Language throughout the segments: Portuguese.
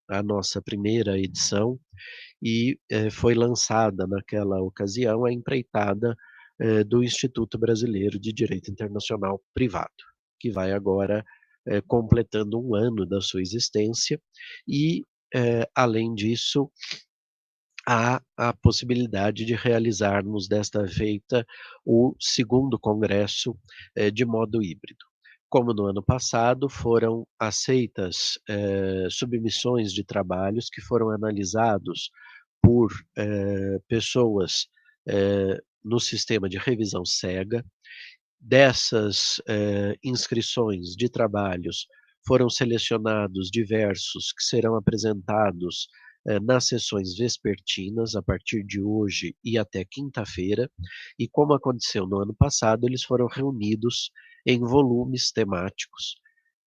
a nossa primeira edição e foi lançada naquela ocasião a empreitada do Instituto Brasileiro de Direito Internacional Privado, que vai agora completando 1 ano da sua existência e, além disso, há a possibilidade de realizarmos desta feita o 2º congresso, de modo híbrido. Como no ano passado, foram aceitas, submissões de trabalhos que foram analisados por, pessoas, no sistema de revisão cega. Dessas, inscrições de trabalhos, foram selecionados diversos que serão apresentados, nas sessões vespertinas, a partir de hoje e até quinta-feira, e como aconteceu no ano passado, eles foram reunidos em volumes temáticos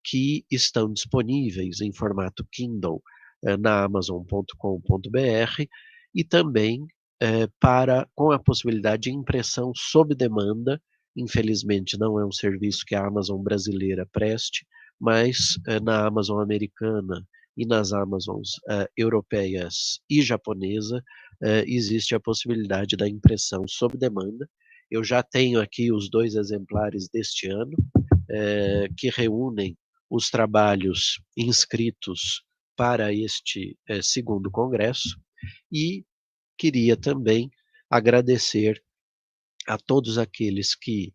que estão disponíveis em formato Kindle, na amazon.com.br e também, com a possibilidade de impressão sob demanda. Infelizmente não é um serviço que a Amazon brasileira preste, mas na Amazon americana e nas Amazons europeias e japonesa, existe a possibilidade da impressão sob demanda. Eu já tenho aqui os 2 exemplares deste ano, que reúnem os trabalhos inscritos para este 2º congresso, e queria também agradecer a todos aqueles que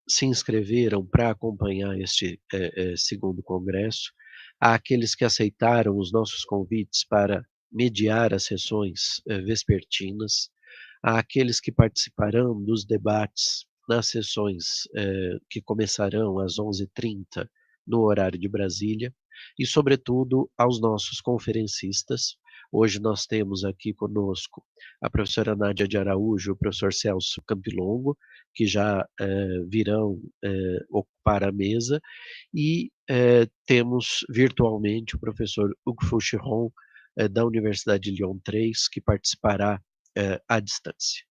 se inscreveram para acompanhar este 2º congresso, àqueles que aceitaram os nossos convites para mediar as sessões vespertinas, àqueles que participarão dos debates nas sessões que começarão às 11h30 no horário de Brasília, e sobretudo aos nossos conferencistas. Hoje nós temos aqui conosco a professora Nádia de Araújo, o professor Celso Campilongo, que já virão ocupar a mesa, e temos virtualmente o professor Hugo Foucheron, da Universidade de Lyon 3, que participará à distância.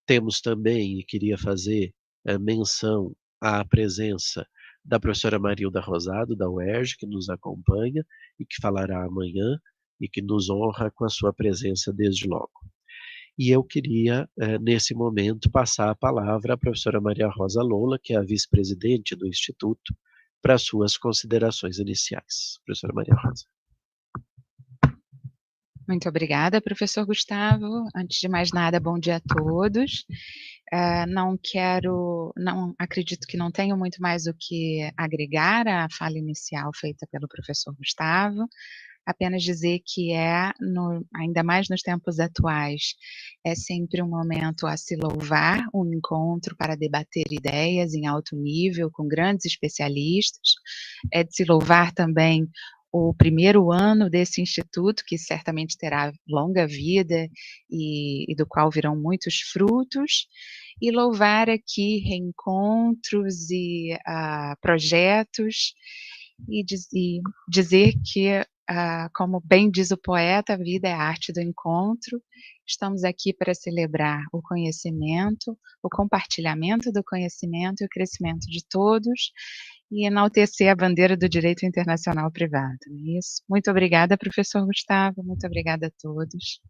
Temos também, e queria fazer menção à presença da professora Marilda Rosado, da UERJ, que nos acompanha e que falará amanhã, e que nos honra com a sua presença desde logo. E eu queria, nesse momento, passar a palavra à professora Maria Rosa Lola, que é a vice-presidente do Instituto, para suas considerações iniciais. Professora Maria Rosa. Muito obrigada, professor Gustavo. Antes de mais nada, bom dia a todos. Não acredito que não tenho muito mais o que agregar à fala inicial feita pelo professor Gustavo. Apenas dizer que ainda mais nos tempos atuais, é sempre um momento a se louvar, um encontro para debater ideias em alto nível com grandes especialistas, é de se louvar também o primeiro ano desse instituto, que certamente terá longa vida e do qual virão muitos frutos, e louvar aqui reencontros e projetos, e dizer que, como bem diz o poeta, a vida é a arte do encontro. Estamos aqui para celebrar o conhecimento, o compartilhamento do conhecimento e o crescimento de todos, e enaltecer a bandeira do direito internacional privado. Isso. Muito obrigada, professor Gustavo, muito obrigada a todos.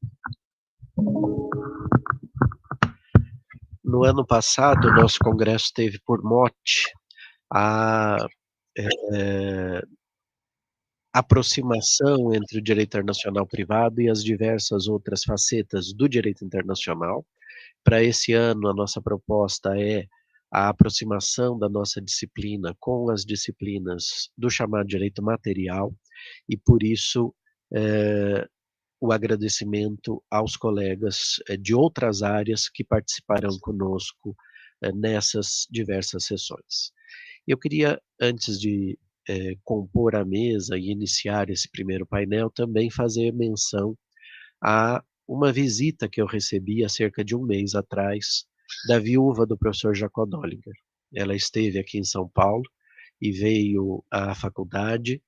No ano passado, o nosso congresso teve por mote a aproximação entre o direito internacional privado e as diversas outras facetas do direito internacional. Para esse ano, a nossa proposta é a aproximação da nossa disciplina com as disciplinas do chamado direito material, e por isso o agradecimento aos colegas de outras áreas que participarão conosco nessas diversas sessões. Eu queria, antes de compor a mesa e iniciar esse primeiro painel, também fazer menção a uma visita que eu recebi há cerca de 1 mês atrás, da viúva do professor Jacó Dollinger. Ela esteve aqui em São Paulo e veio à faculdade,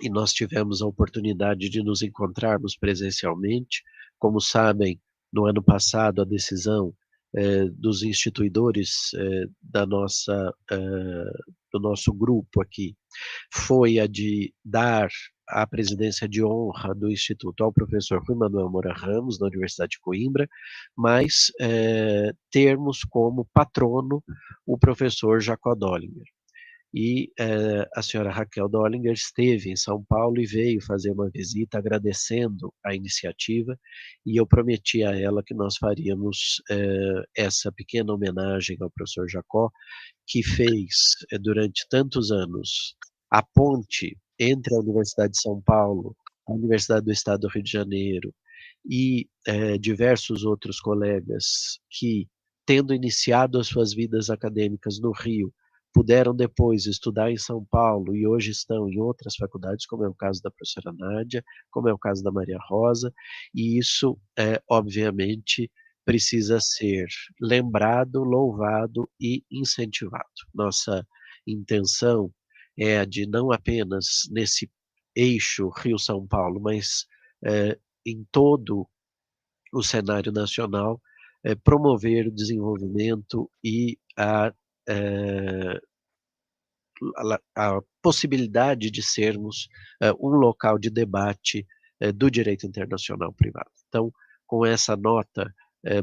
e nós tivemos a oportunidade de nos encontrarmos presencialmente. Como sabem, no ano passado, a decisão dos instituidores do nosso grupo aqui foi a de dar a presidência de honra do Instituto ao professor Rui Manuel Moura Ramos, da Universidade de Coimbra, mas termos como patrono o professor Jacó Dollinger. E a senhora Raquel Dollinger esteve em São Paulo e veio fazer uma visita agradecendo a iniciativa, e eu prometi a ela que nós faríamos essa pequena homenagem ao professor Jacó, que fez durante tantos anos a ponte entre a Universidade de São Paulo, a Universidade do Estado do Rio de Janeiro e diversos outros colegas que, tendo iniciado as suas vidas acadêmicas no Rio, puderam depois estudar em São Paulo e hoje estão em outras faculdades, como é o caso da professora Nádia, como é o caso da Maria Rosa, e isso, obviamente, precisa ser lembrado, louvado e incentivado. Nossa intenção é a de não apenas nesse eixo Rio-São Paulo, mas em todo o cenário nacional, promover o desenvolvimento e a possibilidade de sermos um local de debate do direito internacional privado. Então, com essa nota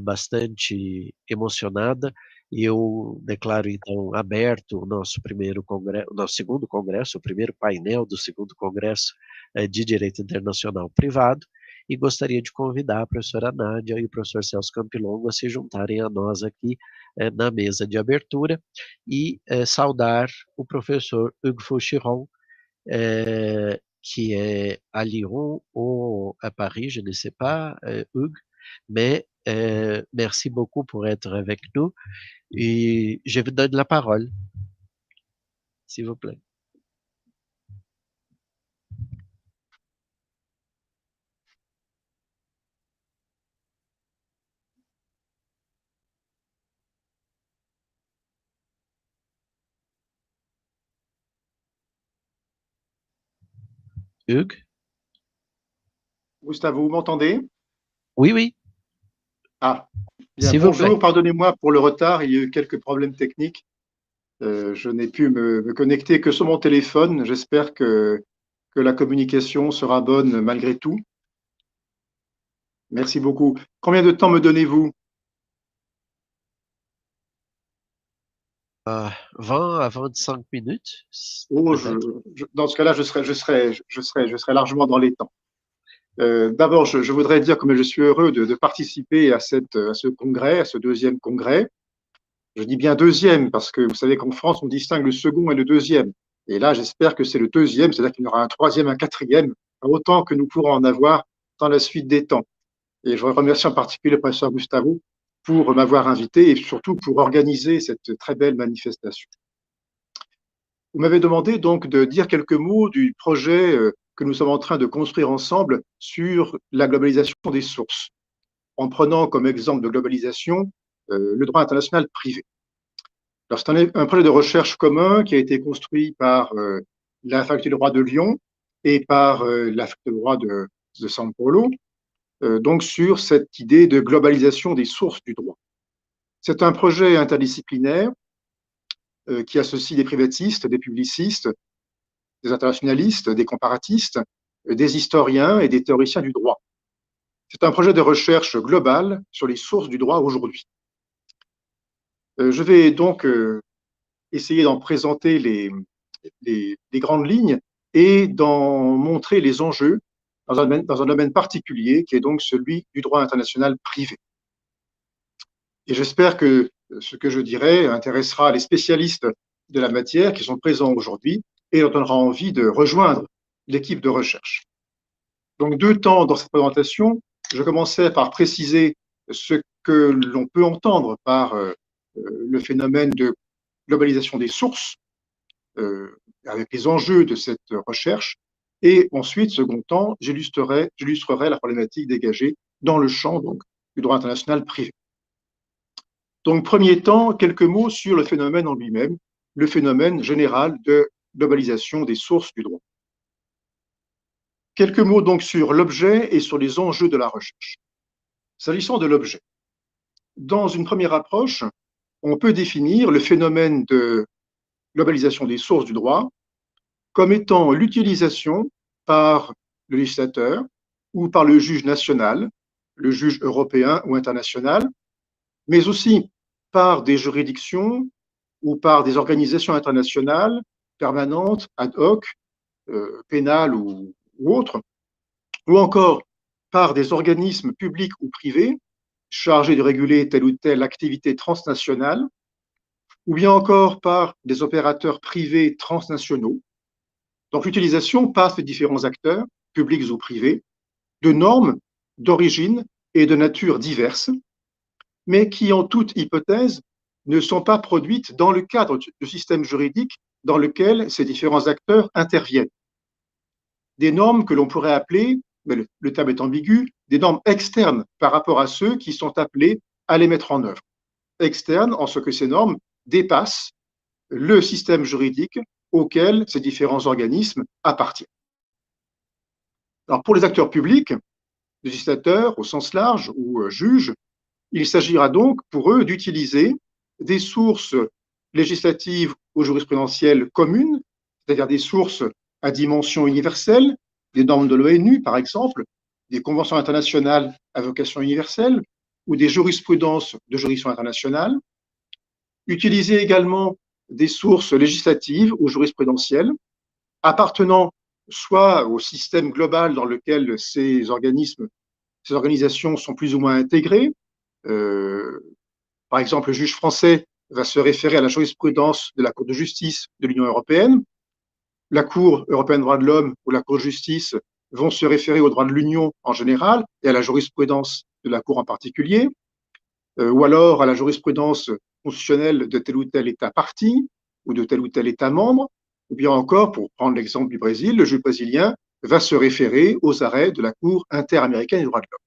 bastante emocionada, eu declaro então aberto o nosso primeiro congresso, o nosso segundo congresso, o primeiro painel do segundo congresso de Direito Internacional Privado, e gostaria de convidar a professora Nádia e o professor Celso Campilongo a se juntarem a nós aqui na mesa de abertura e saudar o professor Hugues Fauchiron, qui est à Lyon ou à Paris, je ne sais pas, Hugues, mais merci beaucoup pour être avec nous et je vous donne la parole, s'il vous plaît. Hugues? Gustavo, vous m'entendez? Oui, oui. Ah, bien, bonjour, pardonnez-moi pour le retard, il y a eu quelques problèmes techniques. Je n'ai pu me connecter que sur mon téléphone. J'espère que la communication sera bonne malgré tout. Merci beaucoup. Combien de temps me donnez-vous? 20 à 25 minutes. Oh, dans ce cas-là, je serai largement dans les temps. D'abord, je voudrais dire comme je suis heureux de participer à ce congrès, à ce deuxième congrès. Je dis bien deuxième parce que vous savez qu'en France, on distingue le second et le deuxième. Et là, j'espère que c'est le deuxième, c'est-à-dire qu'il y aura un troisième, un quatrième, autant que nous pourrons en avoir dans la suite des temps. Et je remercie en particulier le professeur Gustavo pour m'avoir invité et surtout pour organiser cette très belle manifestation. Vous m'avez demandé donc de dire quelques mots du projet que nous sommes en train de construire ensemble sur la globalisation des sources, en prenant comme exemple de globalisation le droit international privé. Alors, c'est un projet de recherche commun qui a été construit par la faculté de droit de Lyon et par la faculté de droit de São Paulo, donc sur cette idée de globalisation des sources du droit. C'est un projet interdisciplinaire qui associe des privatistes, des publicistes, des internationalistes, des comparatistes, des historiens et des théoriciens du droit. C'est un projet de recherche global sur les sources du droit aujourd'hui. Je vais donc essayer d'en présenter les grandes lignes et d'en montrer les enjeux dans un domaine particulier qui est donc celui du droit international privé. Et j'espère que ce que je dirai intéressera les spécialistes de la matière qui sont présents aujourd'hui et leur donnera envie de rejoindre l'équipe de recherche. Donc, 2 temps dans cette présentation. Je commençais par préciser ce que l'on peut entendre par le phénomène de globalisation des sources, avec les enjeux de cette recherche. Et ensuite, second temps, j'illustrerai la problématique dégagée dans le champ donc, du droit international privé. Donc, premier temps, quelques mots sur le phénomène en lui-même, le phénomène général de globalisation des sources du droit. Quelques mots donc sur l'objet et sur les enjeux de la recherche. S'agissant de l'objet, dans une première approche, on peut définir le phénomène de globalisation des sources du droit comme étant l'utilisation par le législateur ou par le juge national, le juge européen ou international, mais aussi par des juridictions ou par des organisations internationales permanentes, ad hoc, pénales ou autres, ou encore par des organismes publics ou privés chargés de réguler telle ou telle activité transnationale, ou bien encore par des opérateurs privés transnationaux. Donc l'utilisation passe de différents acteurs, publics ou privés, de normes d'origine et de nature diverses, mais qui, en toute hypothèse, ne sont pas produites dans le cadre du système juridique dans lequel ces différents acteurs interviennent. Des normes que l'on pourrait appeler, mais le terme est ambigu, des normes externes par rapport à ceux qui sont appelés à les mettre en œuvre. Externes en ce que ces normes dépassent le système juridique auquel ces différents organismes appartiennent. Alors pour les acteurs publics, législateurs au sens large ou juges, il s'agira donc pour eux d'utiliser des sources législatives ou jurisprudentielles communes, c'est-à-dire des sources à dimension universelle, des normes de l'ONU par exemple, des conventions internationales à vocation universelle ou des jurisprudences de juridiction internationale, utiliser également des sources législatives ou jurisprudentielles appartenant soit au système global dans lequel ces organismes, ces organisations sont plus ou moins intégrées. Par exemple, le juge français va se référer à la jurisprudence de la Cour de justice de l'Union européenne. La Cour européenne des droits de l'homme ou la Cour de justice vont se référer aux droits de l'Union en général et à la jurisprudence de la Cour en particulier, ou alors à la jurisprudence constitutionnelle de tel ou tel État partie ou de tel ou tel État membre, ou bien encore, pour prendre l'exemple du Brésil, le juge brésilien va se référer aux arrêts de la Cour interaméricaine des droits de l'homme.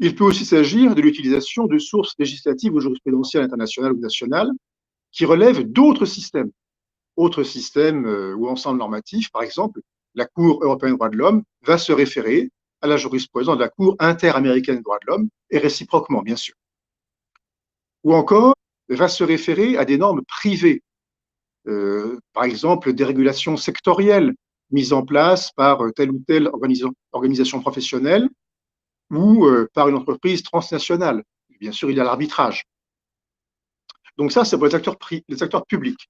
Il peut aussi s'agir de l'utilisation de sources législatives ou jurisprudentielles internationales ou nationales qui relèvent d'autres systèmes ou ensembles normatifs. Par exemple, la Cour européenne des droits de l'homme va se référer à la jurisprudence de la Cour interaméricaine des droits de l'homme et réciproquement, bien sûr. Ou encore, va se référer à des normes privées, par exemple des régulations sectorielles mises en place par telle ou telle organisation professionnelle ou par une entreprise transnationale. Bien sûr, il y a l'arbitrage. Donc ça, c'est pour les acteurs publics.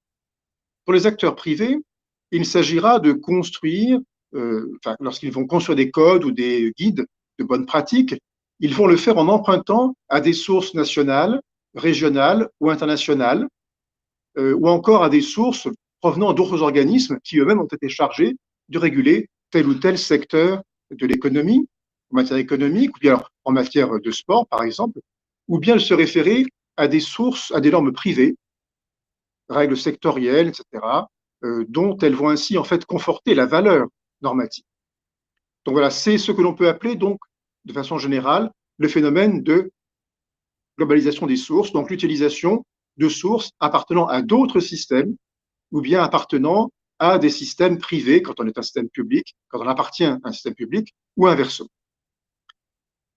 Pour les acteurs privés, il s'agira de construire, lorsqu'ils vont construire des codes ou des guides de bonnes pratiques, ils vont le faire en empruntant à des sources nationales, régionales ou internationales, ou encore à des sources provenant d'autres organismes qui eux-mêmes ont été chargés de réguler tel ou tel secteur de l'économie, en matière économique, ou bien en matière de sport, par exemple, ou bien se référer à des sources, à des normes privées, règles sectorielles, etc., dont elles vont ainsi en fait conforter la valeur normative. Donc voilà, c'est ce que l'on peut appeler donc, de façon générale, le phénomène de globalisation des sources, donc l'utilisation de sources appartenant à d'autres systèmes ou bien appartenant à des systèmes privés quand on est un système public, quand on appartient à un système public ou inversement.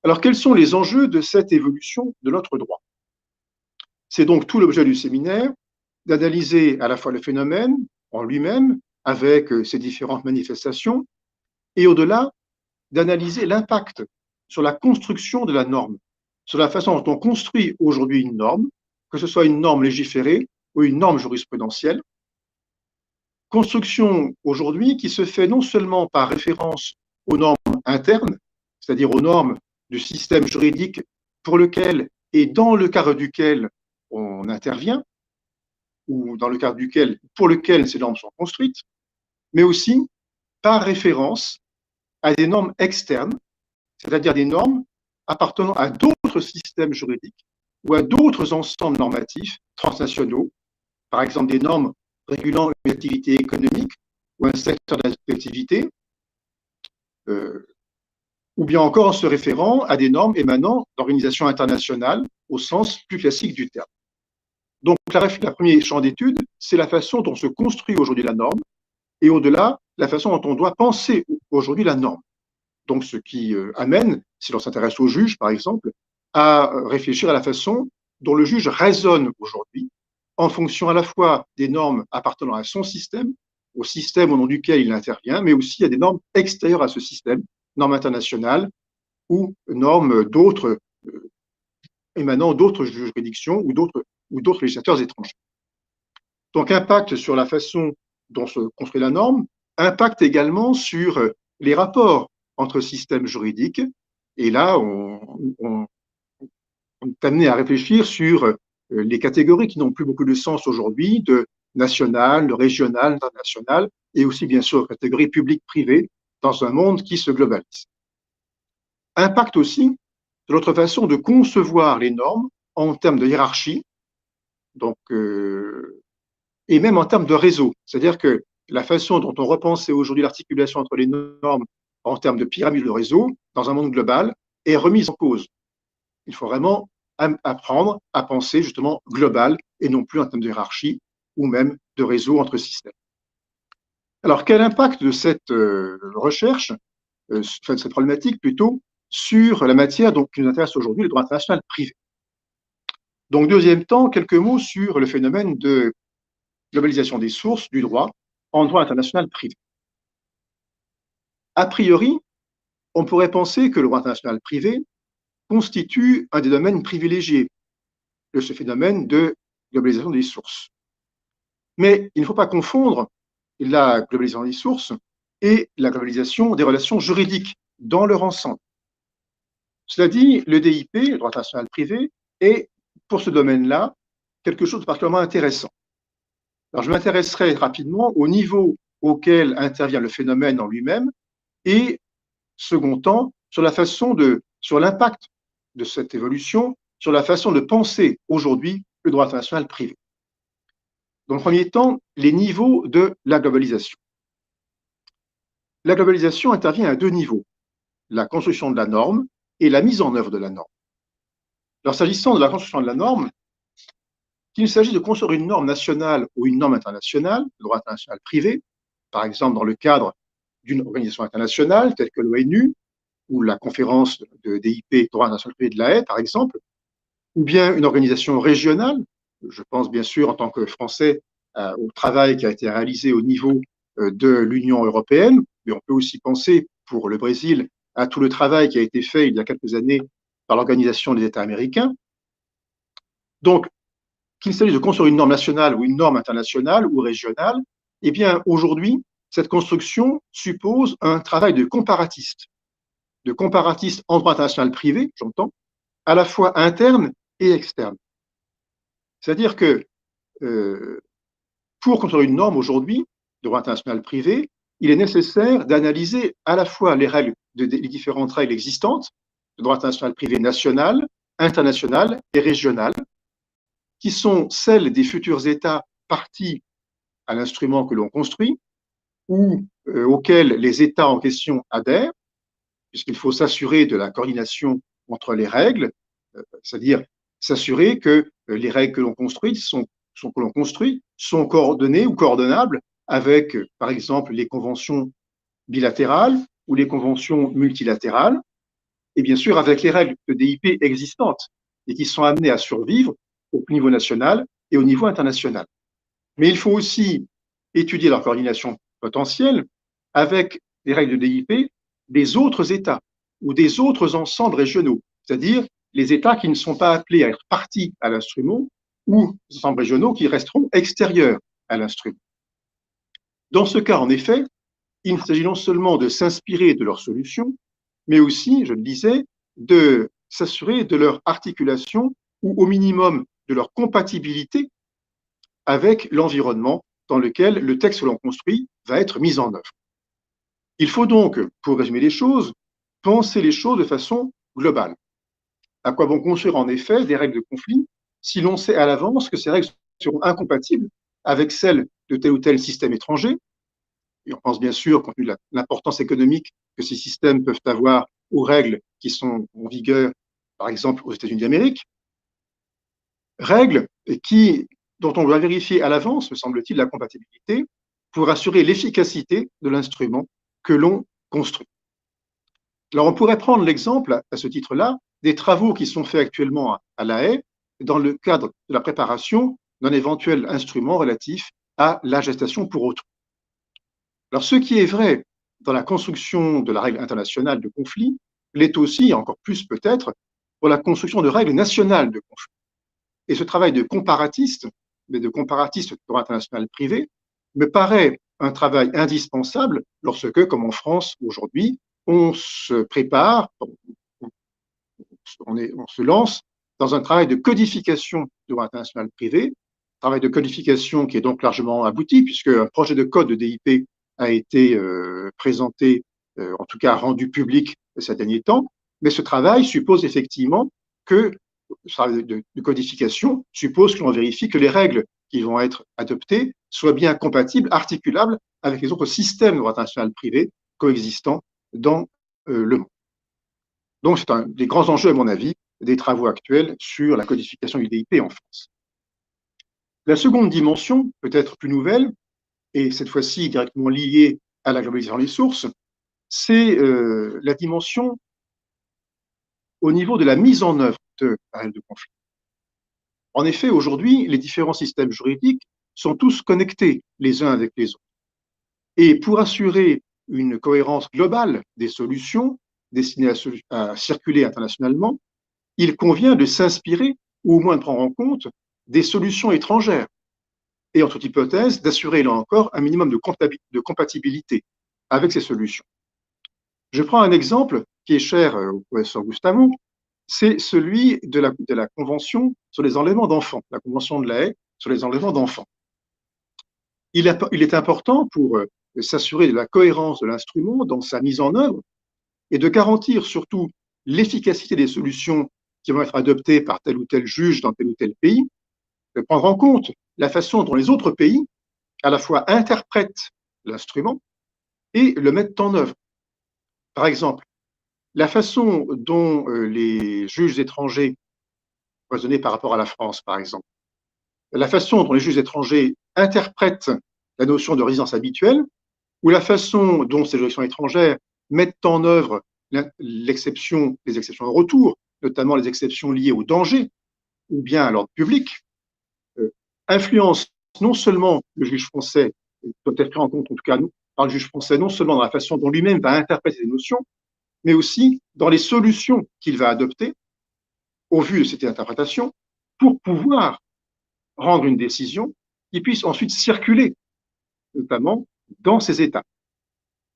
Alors, quels sont les enjeux de cette évolution de notre droit? C'est donc tout l'objet du séminaire, d'analyser à la fois le phénomène en lui-même, avec ses différentes manifestations, et au-delà, d'analyser l'impact sur la construction de la norme, sur la façon dont on construit aujourd'hui une norme, que ce soit une norme légiférée ou une norme jurisprudentielle. Construction aujourd'hui qui se fait non seulement par référence aux normes internes, c'est-à-dire aux normes du système juridique pour lequel et dans le cadre duquel on intervient, ou dans le cadre duquel, pour lequel ces normes sont construites, mais aussi par référence à des normes externes, c'est-à-dire des normes appartenant à d'autres systèmes juridiques ou à d'autres ensembles normatifs transnationaux, par exemple des normes régulant une activité économique ou un secteur d'activité, ou bien encore en se référant à des normes émanant d'organisations internationales au sens plus classique du terme. Donc, le premier champ d'étude, c'est la façon dont se construit aujourd'hui la norme, et au-delà, la façon dont on doit penser aujourd'hui la norme. Donc, ce qui amène, si l'on s'intéresse au juge, par exemple, à réfléchir à la façon dont le juge raisonne aujourd'hui, en fonction à la fois des normes appartenant à son système, au système au nom duquel il intervient, mais aussi à des normes extérieures à ce système, normes internationales ou normes d'autres émanant d'autres juridictions ou d'autres législateurs étrangers. Donc, impact sur la façon dont se construit la norme, impact également sur les rapports entre systèmes juridiques. Et là, on est amené à réfléchir sur les catégories qui n'ont plus beaucoup de sens aujourd'hui, de national, de régional, d'international, et aussi bien sûr catégories publiques-privées dans un monde qui se globalise. Impact aussi de notre façon de concevoir les normes en termes de hiérarchie, donc, et même en termes de réseau. C'est-à-dire que la façon dont on repensait aujourd'hui l'articulation entre les normes en termes de pyramide de réseau dans un monde global est remise en cause. Il faut vraiment apprendre à penser justement global et non plus en termes de hiérarchie ou même de réseau entre systèmes. Alors, quel impact de cette recherche, de cette problématique plutôt, sur la matière dont qui nous intéresse aujourd'hui, le droit international privé? Donc, deuxième temps, quelques mots sur le phénomène de globalisation des sources du droit en droit international privé. A priori, on pourrait penser que le droit international privé constitue un des domaines privilégiés de ce phénomène de globalisation des sources. Mais il ne faut pas confondre la globalisation des sources et la globalisation des relations juridiques dans leur ensemble. Cela dit, le DIP, le droit international privé, est pour ce domaine-là quelque chose de particulièrement intéressant. Alors, je m'intéresserai rapidement au niveau auquel intervient le phénomène en lui-même et, second temps, sur l'impact de cette évolution, sur la façon de penser aujourd'hui le droit international privé. Dans le premier temps, les niveaux de la globalisation. La globalisation intervient à deux niveaux, la construction de la norme et la mise en œuvre de la norme. Alors, s'agissant de la construction de la norme, qu'il s'agit de construire une norme nationale ou une norme internationale, le droit international privé, par exemple dans le cadre d'une organisation internationale telle que l'ONU ou la conférence de DIP, droit international privé de la Haye, par exemple, ou bien une organisation régionale, je pense bien sûr en tant que Français au travail qui a été réalisé au niveau de l'Union européenne, mais on peut aussi penser pour le Brésil à tout le travail qui a été fait il y a quelques années par l'Organisation des États américains. Donc, qu'il s'agisse de construire une norme nationale ou une norme internationale ou régionale, eh bien, aujourd'hui, cette construction suppose un travail de comparatiste en droit international privé, j'entends, à la fois interne et externe. C'est-à-dire que pour construire une norme aujourd'hui, de droit international privé, il est nécessaire d'analyser à la fois les différentes règles existantes, de droit international privé national, international et régional, qui sont celles des futurs États partis à l'instrument que l'on construit ou auxquels les États en question adhèrent, puisqu'il faut s'assurer de la coordination entre les règles, c'est-à-dire s'assurer que les règles que l'on construit sont coordonnées ou coordonnables avec, par exemple, les conventions bilatérales ou les conventions multilatérales, et bien sûr avec les règles de DIP existantes et qui sont amenées à survivre au niveau national et au niveau international. Mais il faut aussi étudier leur coordination potentielle avec les règles de DIP des autres États ou des autres ensembles régionaux, c'est-à-dire les États qui ne sont pas appelés à être partis à l'instrument ou les ensembles régionaux qui resteront extérieurs à l'instrument. Dans ce cas, en effet, il s'agit non seulement de s'inspirer de leurs solutions, mais aussi, je le disais, de s'assurer de leur articulation ou au minimum de leur compatibilité avec l'environnement dans lequel le texte que l'on construit va être mis en œuvre. Il faut donc, pour résumer les choses, penser les choses de façon globale. À quoi bon construire en effet des règles de conflit si l'on sait à l'avance que ces règles seront incompatibles avec celles de tel ou tel système étranger? Et on pense bien sûr, compte tenu de l'importance économique que ces systèmes peuvent avoir aux règles qui sont en vigueur, par exemple, aux États-Unis d'Amérique. Règles dont on doit vérifier à l'avance, me semble-t-il, la compatibilité pour assurer l'efficacité de l'instrument que l'on construit. Alors, on pourrait prendre l'exemple, à ce titre-là, des travaux qui sont faits actuellement à La Haye dans le cadre de la préparation d'un éventuel instrument relatif à la gestation pour autrui. Alors, ce qui est vrai dans la construction de la règle internationale de conflit l'est aussi, et encore plus peut-être, pour la construction de règles nationales de conflit. Et ce travail de comparatiste, mais de comparatiste de droit international privé, me paraît un travail indispensable lorsque, comme en France aujourd'hui, on se prépare, on se lance dans un travail de codification du droit international privé, travail de codification qui est donc largement abouti, puisque un projet de code de DIP a été présenté, en tout cas rendu public ces derniers temps, mais ce travail suppose effectivement que ce travail de codification suppose que l'on vérifie que les règles qui vont être adoptées soient bien compatibles, articulables avec les autres systèmes de droit international privé coexistants dans le monde. Donc, c'est un des grands enjeux, à mon avis, des travaux actuels sur la codification du DIP en France. La seconde dimension, peut-être plus nouvelle, et cette fois-ci directement liée à la globalisation des sources, c'est la dimension au niveau de la mise en œuvre de la règle de conflit. En effet, aujourd'hui, les différents systèmes juridiques sont tous connectés les uns avec les autres. Et pour assurer une cohérence globale des solutions destinées à circuler internationalement, il convient de s'inspirer, ou au moins de prendre en compte, des solutions étrangères, et en toute hypothèse, d'assurer là encore un minimum de compatibilité avec ces solutions. Je prends un exemple qui est cher au professeur Gustavo, c'est celui de la Convention sur les enlèvements d'enfants, la Convention de La Haye sur les enlèvements d'enfants. Il est important pour s'assurer de la cohérence de l'instrument dans sa mise en œuvre et de garantir surtout l'efficacité des solutions qui vont être adoptées par tel ou tel juge dans tel ou tel pays, de prendre en compte la façon dont les autres pays, à la fois interprètent l'instrument et le mettent en œuvre. Par exemple, la façon dont les juges étrangers, raisonnés par rapport à la France, par exemple, la façon dont les juges étrangers interprètent la notion de résidence habituelle, ou la façon dont ces juridictions étrangères mettent en œuvre les exceptions de retour, notamment les exceptions liées au danger ou bien à l'ordre public, influence non seulement le juge français, doit être pris en compte en tout cas par le juge français, non seulement dans la façon dont lui-même va interpréter ces notions, mais aussi dans les solutions qu'il va adopter au vu de cette interprétation pour pouvoir rendre une décision qui puisse ensuite circuler, notamment dans ces États.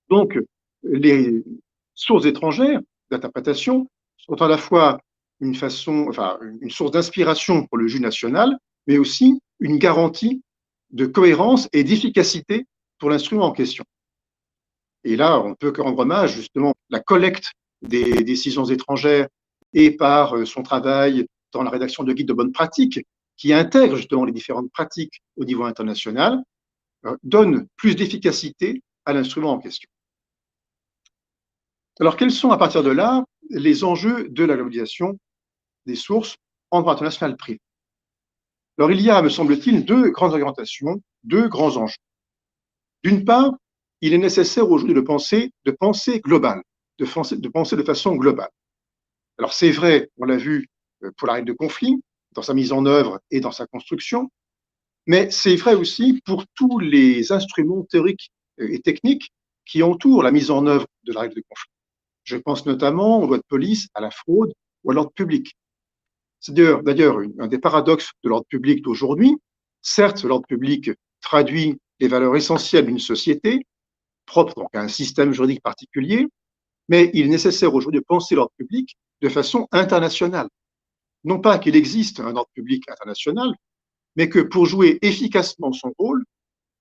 Donc, les sources étrangères d'interprétation sont à la fois une source d'inspiration pour le juge national, mais aussi une garantie de cohérence et d'efficacité pour l'instrument en question. Et là, on ne peut que rendre hommage justement à la collecte des décisions étrangères et par son travail dans la rédaction de guides de bonnes pratiques qui intègrent justement les différentes pratiques au niveau international, donne plus d'efficacité à l'instrument en question. Alors, quels sont à partir de là les enjeux de la globalisation des sources en droit international privé? Alors, il y a, me semble-t-il, deux grandes orientations, deux grands enjeux. D'une part, il est nécessaire aujourd'hui de penser global, de penser de façon globale. Alors, c'est vrai, on l'a vu pour la règle de conflit, dans sa mise en œuvre et dans sa construction, mais c'est vrai aussi pour tous les instruments théoriques et techniques qui entourent la mise en œuvre de la règle de conflit. Je pense notamment aux lois de police, à la fraude ou à l'ordre public. C'est d'ailleurs un des paradoxes de l'ordre public d'aujourd'hui. Certes, l'ordre public traduit les valeurs essentielles d'une société, propre donc à un système juridique particulier, mais il est nécessaire aujourd'hui de penser l'ordre public de façon internationale. Non pas qu'il existe un ordre public international, mais que pour jouer efficacement son rôle,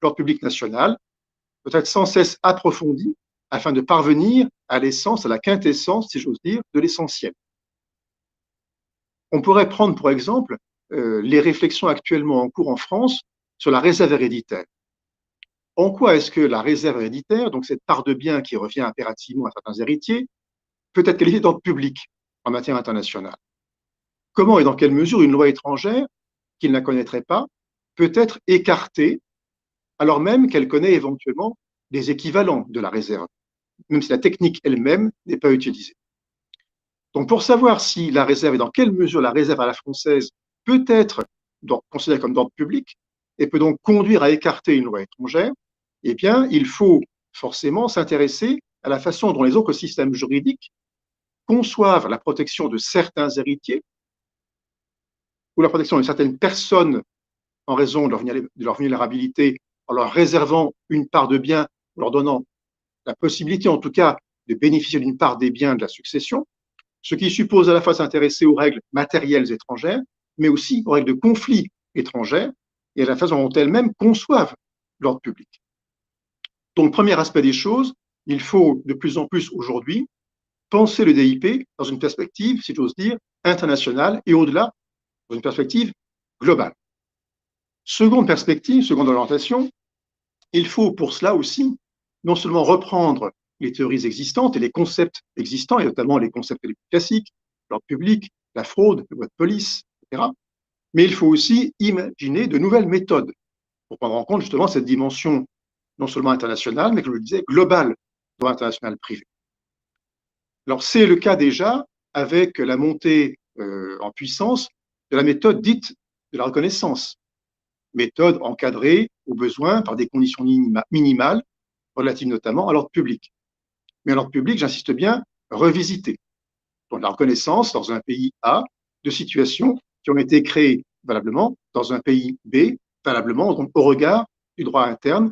l'ordre public national doit être sans cesse approfondi afin de parvenir à l'essence, à la quintessence, si j'ose dire, de l'essentiel. On pourrait prendre pour exemple les réflexions actuellement en cours en France sur la réserve héréditaire. En quoi est-ce que la réserve héréditaire, donc cette part de biens qui revient impérativement à certains héritiers, peut être qualifiée d'ordre public en matière internationale? Comment et dans quelle mesure une loi étrangère, qui ne la connaîtrait pas, peut être écartée, alors même qu'elle connaît éventuellement des équivalents de la réserve, même si la technique elle-même n'est pas utilisée. Donc, pour savoir si la réserve et dans quelle mesure la réserve à la française peut être considérée comme d'ordre public et peut donc conduire à écarter une loi étrangère, eh bien, il faut forcément s'intéresser à la façon dont les autres systèmes juridiques conçoivent la protection de certains héritiers ou la protection de certaines personnes en raison de leur vulnérabilité, en leur réservant une part de biens, en leur donnant la possibilité, en tout cas, de bénéficier d'une part des biens de la succession, ce qui suppose à la fois s'intéresser aux règles matérielles étrangères, mais aussi aux règles de conflit étrangères et à la façon dont elles-mêmes conçoivent l'ordre public. Donc, premier aspect des choses, il faut de plus en plus aujourd'hui penser le DIP dans une perspective, si j'ose dire, internationale et au-delà, dans une perspective globale. Seconde perspective, seconde orientation, il faut pour cela aussi non seulement reprendre les théories existantes et les concepts existants, et notamment les concepts les plus classiques, l'ordre public, la fraude, la loi de police, etc., mais il faut aussi imaginer de nouvelles méthodes pour prendre en compte justement cette dimension non seulement internationale, mais comme je le disais, globale du droit international privé. Alors c'est le cas déjà avec la montée en puissance de la méthode dite de la reconnaissance, méthode encadrée au besoin par des conditions minimales relatives notamment à l'ordre public. Mais à l'ordre public, j'insiste bien, revisité. Donc la reconnaissance dans un pays A de situations qui ont été créées valablement dans un pays B, valablement donc, au regard du droit interne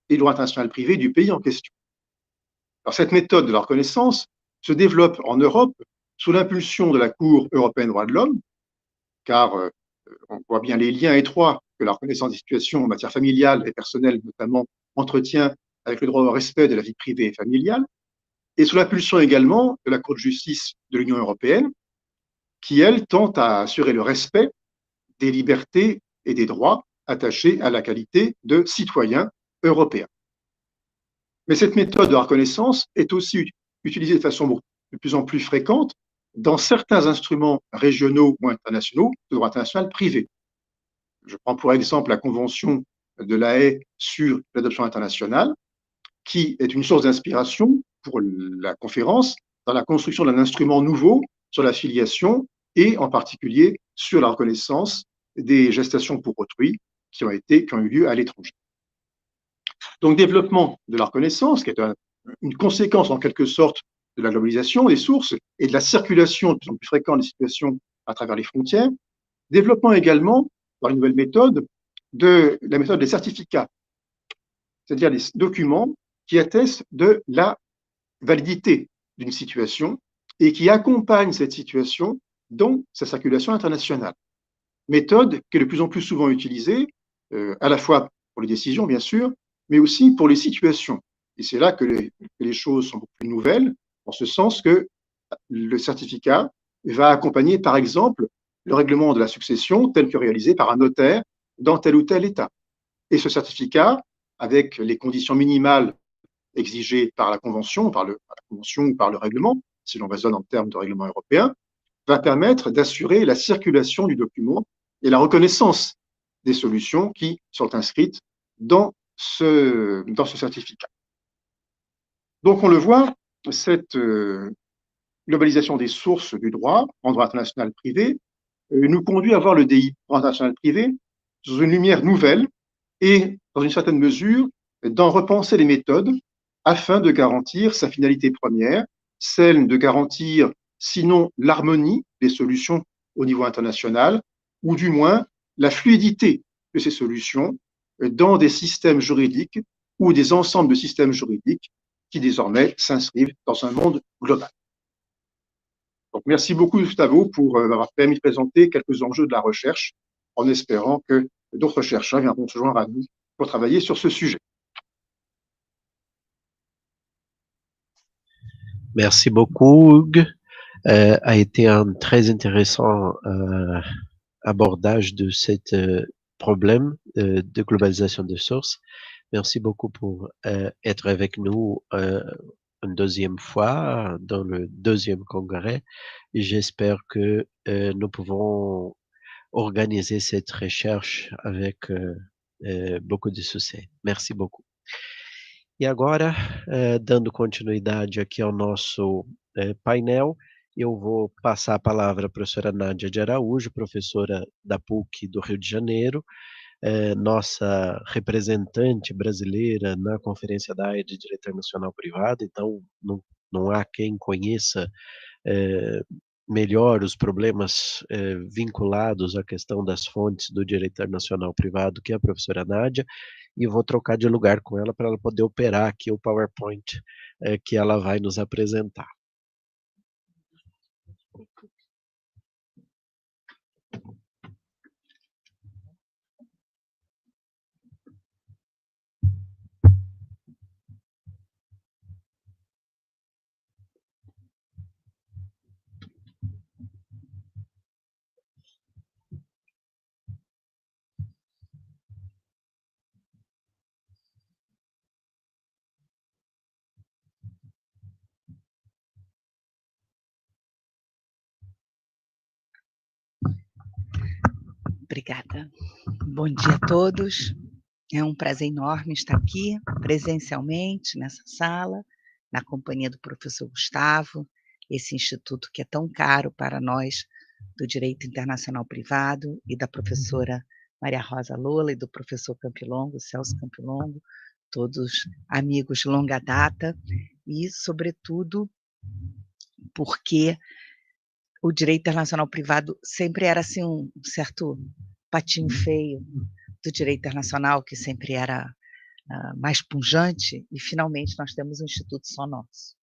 et du droit international privé du pays en question. Alors cette méthode de la reconnaissance se développe en Europe sous l'impulsion de la Cour européenne des droits de l'homme, car on voit bien les liens étroits que la reconnaissance des situations en matière familiale et personnelle notamment entretient avec le droit au respect de la vie privée et familiale, et sous l'impulsion également de la Cour de justice de l'Union européenne, qui, elle, tente à assurer le respect des libertés et des droits attachés à la qualité de citoyen européen. Mais cette méthode de reconnaissance est aussi utilisée de façon de plus en plus fréquente dans certains instruments régionaux ou internationaux de droit international privé. Je prends pour exemple la Convention de La Haye sur l'adoption internationale, qui est une source d'inspiration pour la conférence dans la construction d'un instrument nouveau sur la filiation et en particulier sur la reconnaissance des gestations pour autrui qui ont eu lieu à l'étranger. Donc, développement de la reconnaissance, qui est une conséquence en quelque sorte de la globalisation des sources et de la circulation de plus en plus fréquente des situations à travers les frontières. Développement également, dans une nouvelle méthode, de la méthode des certificats, c'est-à-dire des documents qui attestent de la validité d'une situation et qui accompagnent cette situation dans sa circulation internationale. Méthode qui est de plus en plus souvent utilisée, à la fois pour les décisions, bien sûr, mais aussi pour les situations. Et c'est là que les choses sont beaucoup plus nouvelles, en ce sens que le certificat va accompagner, par exemple, le règlement de la succession tel que réalisé par un notaire dans tel ou tel État. Et ce certificat, avec les conditions minimales exigées par la Convention, ou par le règlement, si l'on raisonne en termes de règlement européen, va permettre d'assurer la circulation du document et la reconnaissance des solutions qui sont inscrites dans ce certificat. Donc, on le voit, cette globalisation des sources du droit en droit international privé nous conduit à voir le DI, droit international privé, sous une lumière nouvelle et, dans une certaine mesure, d'en repenser les méthodes afin de garantir sa finalité première, celle de garantir, sinon l'harmonie des solutions au niveau international, ou du moins la fluidité de ces solutions dans des systèmes juridiques ou des ensembles de systèmes juridiques qui désormais s'inscrivent dans un monde global. Donc, merci beaucoup, Gustavo, pour m'avoir permis de présenter quelques enjeux de la recherche, en espérant que d'autres chercheurs viendront se joindre à nous pour travailler sur ce sujet. Merci beaucoup, Hugues. A été un très intéressant abordage de ce problème de globalisation des sources. Merci beaucoup pour être avec nous une deuxième fois dans le deuxième congrès. Et j'espère que nous pouvons organiser cette recherche avec beaucoup de succès. Merci beaucoup. E agora, dando continuidade aqui ao nosso painel, eu vou passar a palavra à professora Nádia de Araújo, professora da PUC do Rio de Janeiro, nossa representante brasileira na Conferência da AIA de Direito Internacional Privado, então não há quem conheça melhor os problemas vinculados à questão das fontes do direito internacional privado, que é a professora Nádia, e vou trocar de lugar com ela para ela poder operar aqui o PowerPoint que ela vai nos apresentar. Obrigada. Bom dia a todos. É um prazer enorme estar aqui presencialmente nessa sala, na companhia do professor Gustavo, esse instituto que é tão caro para nós do Direito Internacional Privado, e da professora Maria Rosa Lola e do professor Campilongo, Celso Campilongo, todos amigos de longa data, e, sobretudo, porque o direito internacional privado sempre era assim um certo patinho feio do direito internacional, que sempre era mais pujante, e finalmente nós temos um instituto só nosso.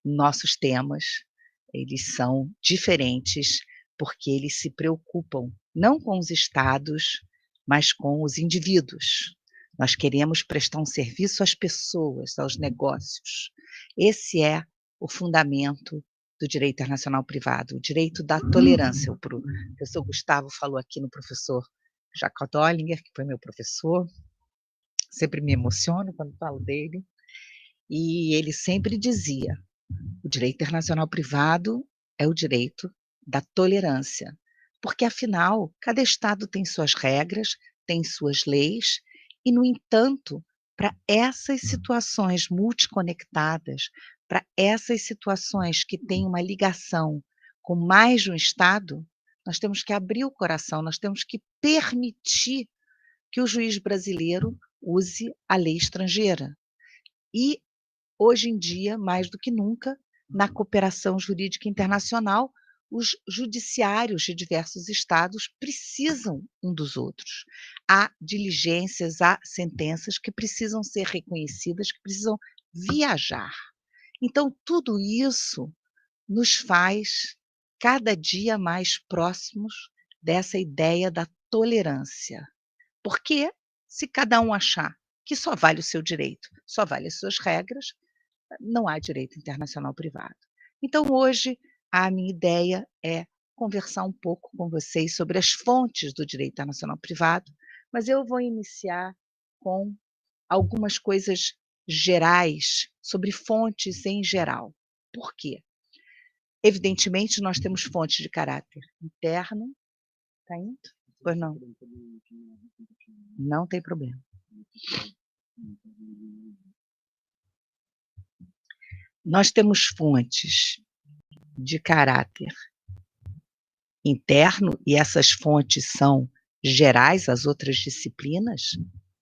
Nossos temas, eles são diferentes, porque eles se preocupam não com os estados, mas com os indivíduos. Nós queremos prestar um serviço às pessoas, aos negócios. Esse é o fundamento do direito internacional privado, o direito da tolerância. O professor Gustavo falou aqui no professor Jacob Dollinger, que foi meu professor, sempre me emociono quando falo dele, e ele sempre dizia: o direito internacional privado é o direito da tolerância, porque, afinal, cada Estado tem suas regras, tem suas leis, e, no entanto, para essas situações multiconectadas, para essas situações que têm uma ligação com mais de um Estado, nós temos que abrir o coração, nós temos que permitir que o juiz brasileiro use a lei estrangeira. E, hoje em dia, mais do que nunca, na cooperação jurídica internacional, os judiciários de diversos estados precisam um dos outros. Há diligências, há sentenças que precisam ser reconhecidas, que precisam viajar. Então, tudo isso nos faz cada dia mais próximos dessa ideia da tolerância. Porque, se cada um achar que só vale o seu direito, só vale as suas regras, não há direito internacional privado. Então, hoje, a minha ideia é conversar um pouco com vocês sobre as fontes do direito internacional privado, mas eu vou iniciar com algumas coisas gerais sobre fontes em geral. Por quê? Evidentemente, nós temos fontes de caráter interno. Está indo? Pois não? Não tem problema. Nós temos fontes de caráter interno, e essas fontes são gerais às outras disciplinas,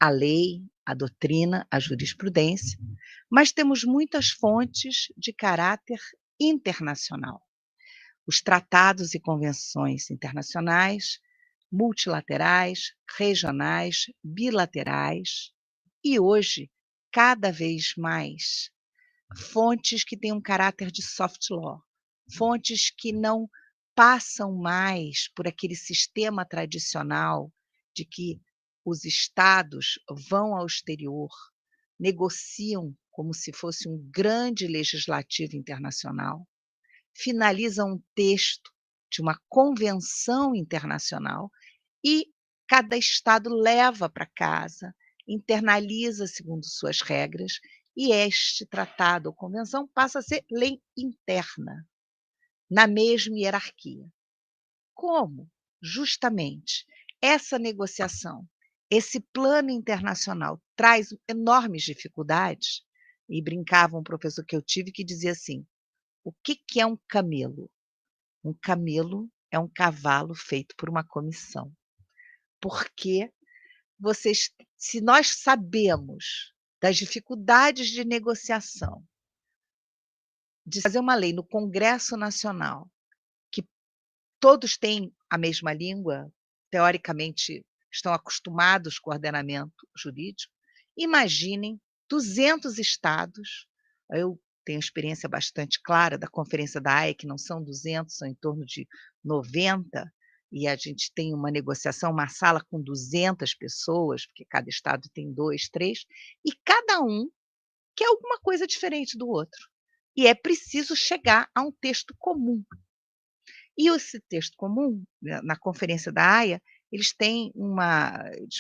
a lei, a doutrina, a jurisprudência, mas temos muitas fontes de caráter internacional. Os tratados e convenções internacionais, multilaterais, regionais, bilaterais, e hoje, cada vez mais, fontes que têm um caráter de soft law, fontes que não passam mais por aquele sistema tradicional de que os estados vão ao exterior, negociam como se fosse um grande legislativo internacional, finalizam um texto de uma convenção internacional e cada estado leva para casa, internaliza segundo suas regras, e este tratado ou convenção passa a ser lei interna, na mesma hierarquia. Como, justamente, essa negociação, esse plano internacional traz enormes dificuldades, e brincava um professor que eu tive que dizia assim: o que é um camelo? Um camelo é um cavalo feito por uma comissão. Porque se nós sabemos das dificuldades de negociação, de fazer uma lei no Congresso Nacional, que todos têm a mesma língua, teoricamente estão acostumados com o ordenamento jurídico, imaginem 200 estados. Eu tenho experiência bastante clara da Conferência da Haia, que não são 200, são em torno de 90, e a gente tem uma negociação, uma sala com 200 pessoas, porque cada estado tem 2, 3, e cada um quer alguma coisa diferente do outro. E é preciso chegar a um texto comum. E esse texto comum, na Conferência da Haia, eles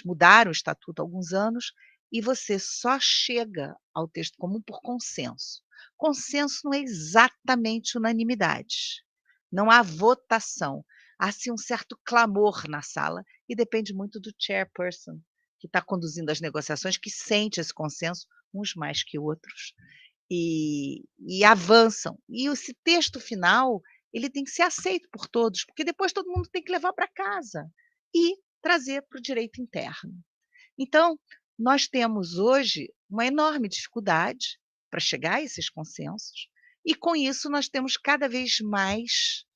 mudaram o estatuto há alguns anos, e você só chega ao texto comum por consenso. Consenso não é exatamente unanimidade. Não há votação. Há sim um certo clamor na sala, e depende muito do chairperson, que está conduzindo as negociações, que sente esse consenso, uns mais que outros, e avançam. E esse texto final, ele tem que ser aceito por todos, porque depois todo mundo tem que levar para casa e trazer para o direito interno. Então, nós temos hoje uma enorme dificuldade para chegar a esses consensos, e com isso nós temos cada vez mais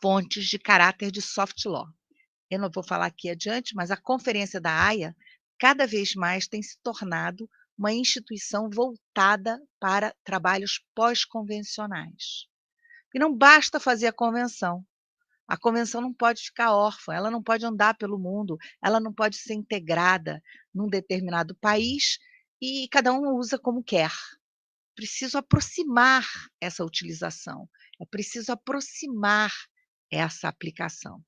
fontes de caráter de soft law. Eu não vou falar aqui adiante, mas a Conferência da Haia cada vez mais tem se tornado uma instituição voltada para trabalhos pós-convencionais. E não basta fazer a convenção não pode ficar órfã, ela não pode andar pelo mundo, ela não pode ser integrada num determinado país e cada um usa como quer. Preciso aproximar essa utilização, é preciso aproximar essa aplicação.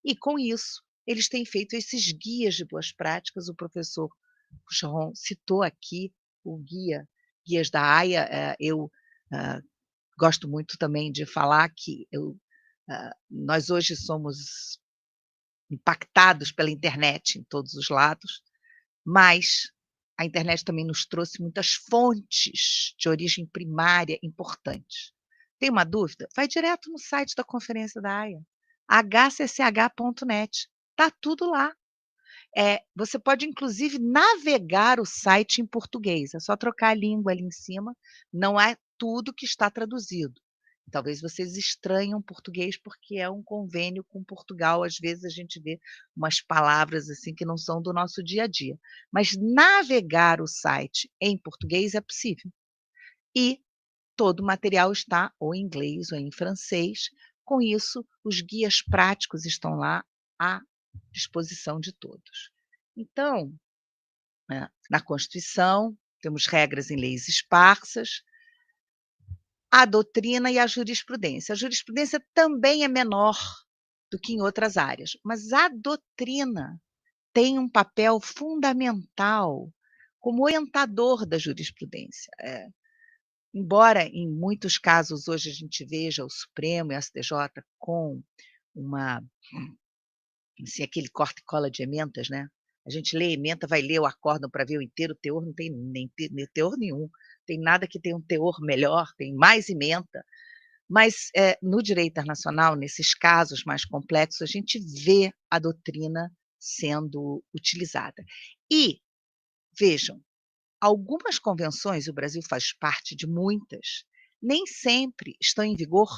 E com isso, eles têm feito esses guias de boas práticas, o professor Pucheron citou aqui o Guias da Haia, eu gosto muito também de falar que nós hoje somos impactados pela internet em todos os lados, mas a internet também nos trouxe muitas fontes de origem primária importantes. Tem uma dúvida? Vai direto no site da Conferência da Haia, hcch.net, está tudo lá. Você pode, inclusive, navegar o site em português, é só trocar a língua ali em cima, não é tudo que está traduzido. Talvez vocês estranhem o português, porque é um convênio com Portugal, às vezes a gente vê umas palavras assim que não são do nosso dia a dia. Mas navegar o site em português é possível. E todo o material está ou em inglês ou em francês. Com isso, os guias práticos estão lá à disposição de todos. Então, na Constituição, temos regras em leis esparsas, a doutrina e a jurisprudência. A jurisprudência também é menor do que em outras áreas, mas a doutrina tem um papel fundamental como orientador da jurisprudência. Embora em muitos casos hoje a gente veja o Supremo e o STJ com assim, aquele corta e cola de emendas, né? A gente lê a emenda, vai ler o acórdão para ver o inteiro, o teor não tem nem teor nenhum, tem nada que tenha um teor melhor, tem mais emenda. Mas no direito internacional, nesses casos mais complexos, a gente vê a doutrina sendo utilizada. E, vejam, algumas convenções, e o Brasil faz parte de muitas, nem sempre estão em vigor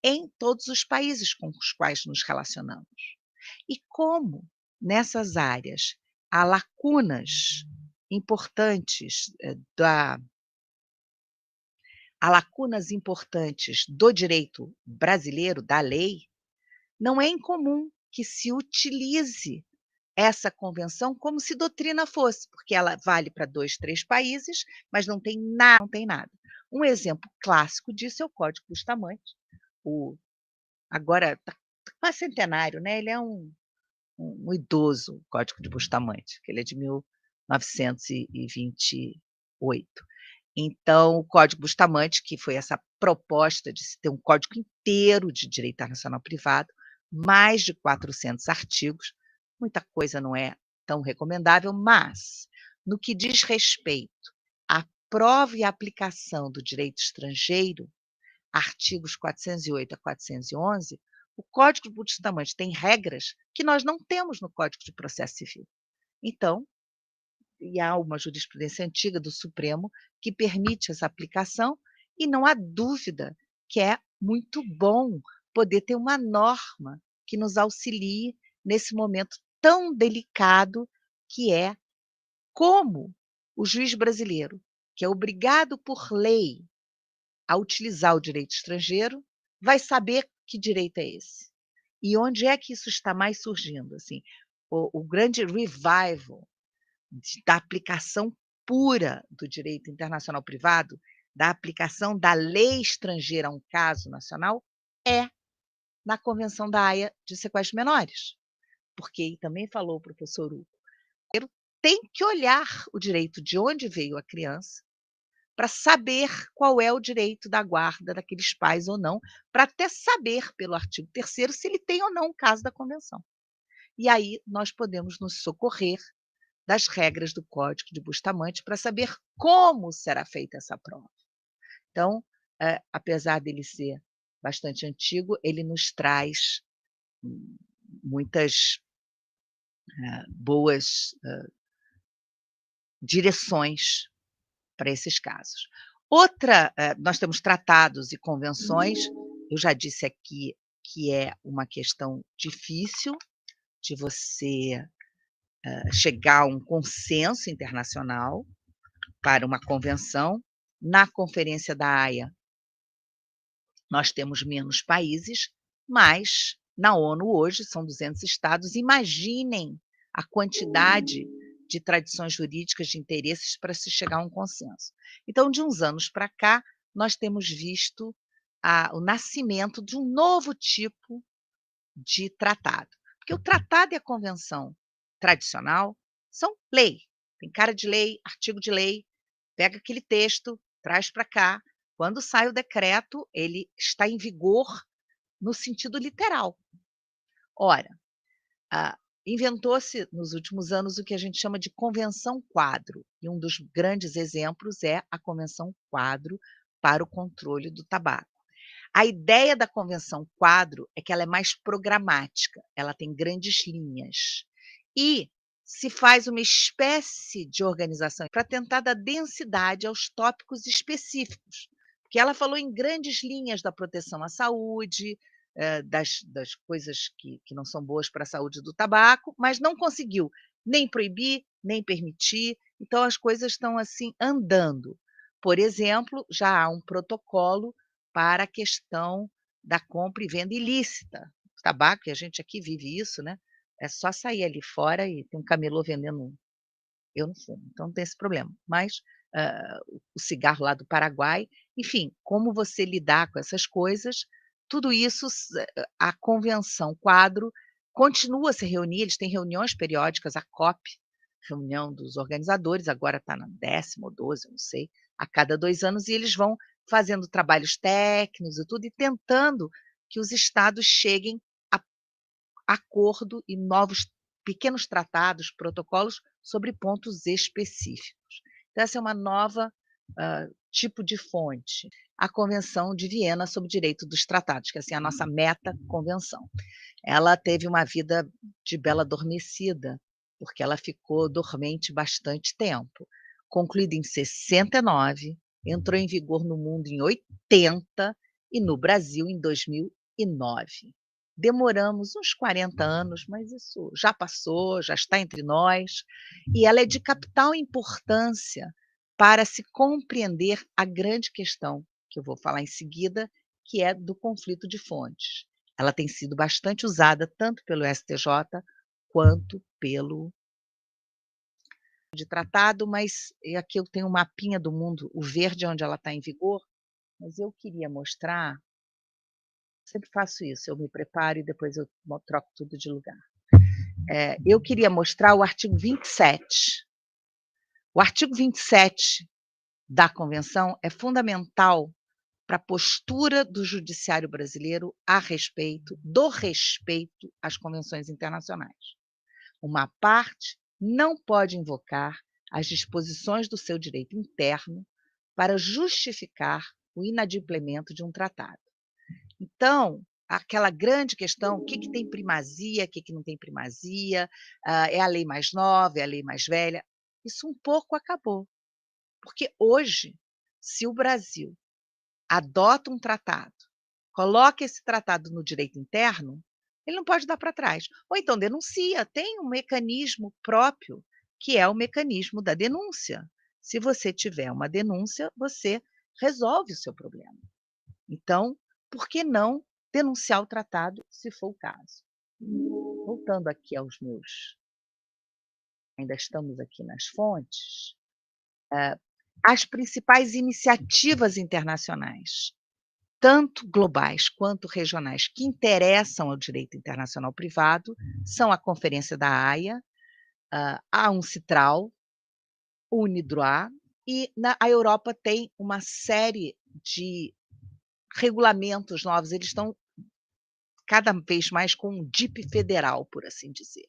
em todos os países com os quais nos relacionamos. E como nessas áreas há lacunas importantes do direito brasileiro, da lei, não é incomum que se utilize essa convenção como se doutrina fosse, porque ela vale para 2, 3 países, mas não tem nada. Um exemplo clássico disso é o Código Bustamante. Agora está quase centenário, né? Ele é um idoso Código de Bustamante, que ele é de 1928. Então, o Código Bustamante, que foi essa proposta de se ter um código inteiro de direito internacional privado, mais de 400 artigos, muita coisa não é tão recomendável, mas, no que diz respeito à prova e aplicação do direito estrangeiro, artigos 408 a 411, O Código de Bustamante tem regras que nós não temos no Código de Processo Civil. Então, e há uma jurisprudência antiga do Supremo que permite essa aplicação, e não há dúvida que é muito bom poder ter uma norma que nos auxilie nesse momento tão delicado que é como o juiz brasileiro, que é obrigado por lei a utilizar o direito estrangeiro, vai saber que direito é esse. E onde é que isso está mais surgindo? Assim, o grande revival da aplicação pura do direito internacional privado, da aplicação da lei estrangeira a um caso nacional, é na Convenção da Haia de Sequestros Menores. Porque, e também falou o professor Hugo, tem que olhar o direito de onde veio a criança para saber qual é o direito da guarda daqueles pais ou não, para até saber, pelo artigo 3º, se ele tem ou não o caso da convenção. E aí nós podemos nos socorrer das regras do Código de Bustamante para saber como será feita essa prova. Então, apesar dele ser bastante antigo, ele nos traz muitas boas direções para esses casos. Nós temos tratados e convenções, eu já disse aqui que é uma questão difícil de você chegar a um consenso internacional para uma convenção. Na Conferência da Haia, nós temos menos países, mas na ONU hoje são 200 estados. Imaginem a quantidade de tradições jurídicas, de interesses para se chegar a um consenso. Então, de uns anos para cá, nós temos visto o nascimento de um novo tipo de tratado. Porque o tratado e a convenção tradicional são lei. Tem cara de lei, artigo de lei, pega aquele texto, traz para cá. Quando sai o decreto, ele está em vigor no sentido literal. Ora, inventou-se nos últimos anos o que a gente chama de convenção quadro, e um dos grandes exemplos é a convenção quadro para o controle do tabaco. A ideia da convenção quadro é que ela é mais programática, ela tem grandes linhas e se faz uma espécie de organização para tentar dar densidade aos tópicos específicos, porque ela falou em grandes linhas da proteção à saúde, das coisas que não são boas para a saúde do tabaco, mas não conseguiu nem proibir, nem permitir, então as coisas estão assim andando. Por exemplo, já há um protocolo para a questão da compra e venda ilícita. O tabaco, e a gente aqui vive isso, né? É só sair ali fora e tem um camelô vendendo. Eu não fumo, então não tem esse problema. Mas o cigarro lá do Paraguai, enfim, como você lidar com essas coisas, tudo isso, a convenção quadro continua a se reunir, eles têm reuniões periódicas, a COP, reunião dos organizadores, agora está na 10ª ou 12ª, não sei, a cada 2 anos, e eles vão fazendo trabalhos técnicos e tudo, e tentando que os estados cheguem a acordo e novos pequenos tratados, protocolos sobre pontos específicos. Então, essa é uma nova tipo de fonte. A Convenção de Viena sobre o Direito dos Tratados, que é assim, a nossa meta-convenção. Ela teve uma vida de bela adormecida, porque ela ficou dormente bastante tempo. Concluída em 69, entrou em vigor no mundo em 80 e no Brasil em 2009. Demoramos uns 40 anos, mas isso já passou, já está entre nós, e ela é de capital importância para se compreender a grande questão, que eu vou falar em seguida, que é do conflito de fontes. Ela tem sido bastante usada tanto pelo STJ quanto pelo de tratado, mas aqui eu tenho um mapinha do mundo, o verde é onde ela está em vigor, mas eu queria mostrar, sempre faço isso, eu me preparo e depois eu troco tudo de lugar. Eu queria mostrar o artigo 27. O artigo 27 da Convenção é fundamental para a postura do judiciário brasileiro a respeito do respeito às convenções internacionais. Uma parte não pode invocar as disposições do seu direito interno para justificar o inadimplemento de um tratado. Então, aquela grande questão, o que que tem primazia, o que que não tem primazia, é a lei mais nova, é a lei mais velha, isso um pouco acabou. Porque hoje, se o Brasil adota um tratado, coloca esse tratado no direito interno, ele não pode dar para trás. Ou então denuncia, tem um mecanismo próprio, que é o mecanismo da denúncia. Se você tiver uma denúncia, você resolve o seu problema. Então, por que não denunciar o tratado, se for o caso? Voltando aqui aos meus, ainda estamos aqui nas fontes, as principais iniciativas internacionais, tanto globais quanto regionais, que interessam ao direito internacional privado, são a Conferência da Haia, a UNCITRAL, o UNIDROIT, e a Europa tem uma série de regulamentos novos, eles estão cada vez mais com um DIP federal, por assim dizer,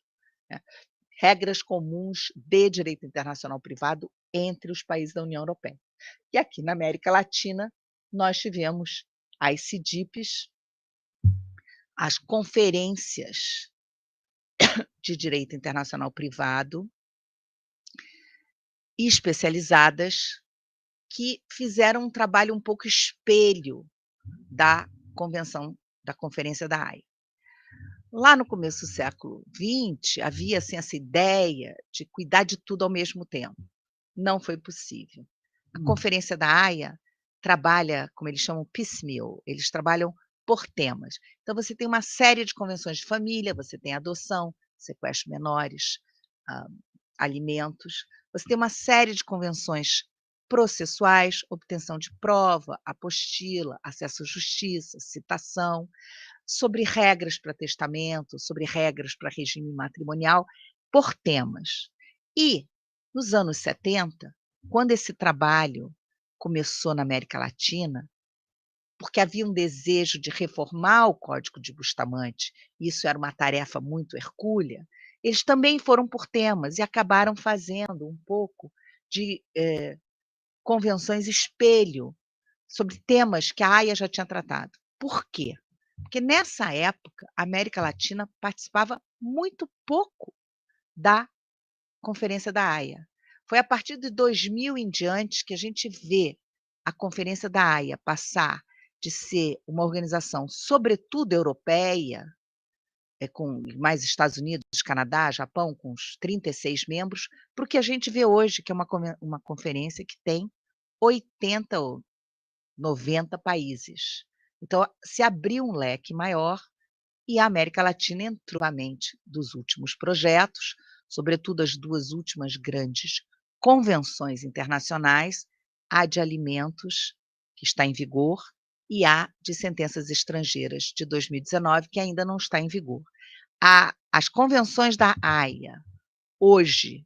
né? Regras comuns de direito internacional privado entre os países da União Europeia. E aqui na América Latina, nós tivemos as CIDIPs, as conferências de direito internacional privado especializadas, que fizeram um trabalho um pouco espelho da Conferência da Haia. Lá no começo do século XX, havia assim, essa ideia de cuidar de tudo ao mesmo tempo. Não foi possível. A Conferência da Haia trabalha, como eles chamam, piecemeal, eles trabalham por temas. Então, você tem uma série de convenções de família, você tem adoção, sequestro de menores, alimentos, você tem uma série de convenções processuais, obtenção de prova, apostila, acesso à justiça, citação, sobre regras para testamento, sobre regras para regime matrimonial, por temas. E, nos anos 70, quando esse trabalho começou na América Latina, porque havia um desejo de reformar o Código de Bustamante, e isso era uma tarefa muito hercúlea, eles também foram por temas e acabaram fazendo um pouco de convenções espelho sobre temas que a Haia já tinha tratado. Por quê? Porque nessa época, a América Latina participava muito pouco da Conferência da Haia. Foi a partir de 2000 em diante que a gente vê a Conferência da Haia passar de ser uma organização, sobretudo europeia, com mais Estados Unidos, Canadá, Japão, com os 36 membros, para o que a gente vê hoje, que é uma conferência que tem 80 ou 90 países. Então, se abriu um leque maior e a América Latina entrou na mente dos últimos projetos, sobretudo as duas últimas grandes convenções internacionais, a de alimentos, que está em vigor, e a de sentenças estrangeiras, de 2019, que ainda não está em vigor. As convenções da Haia, hoje,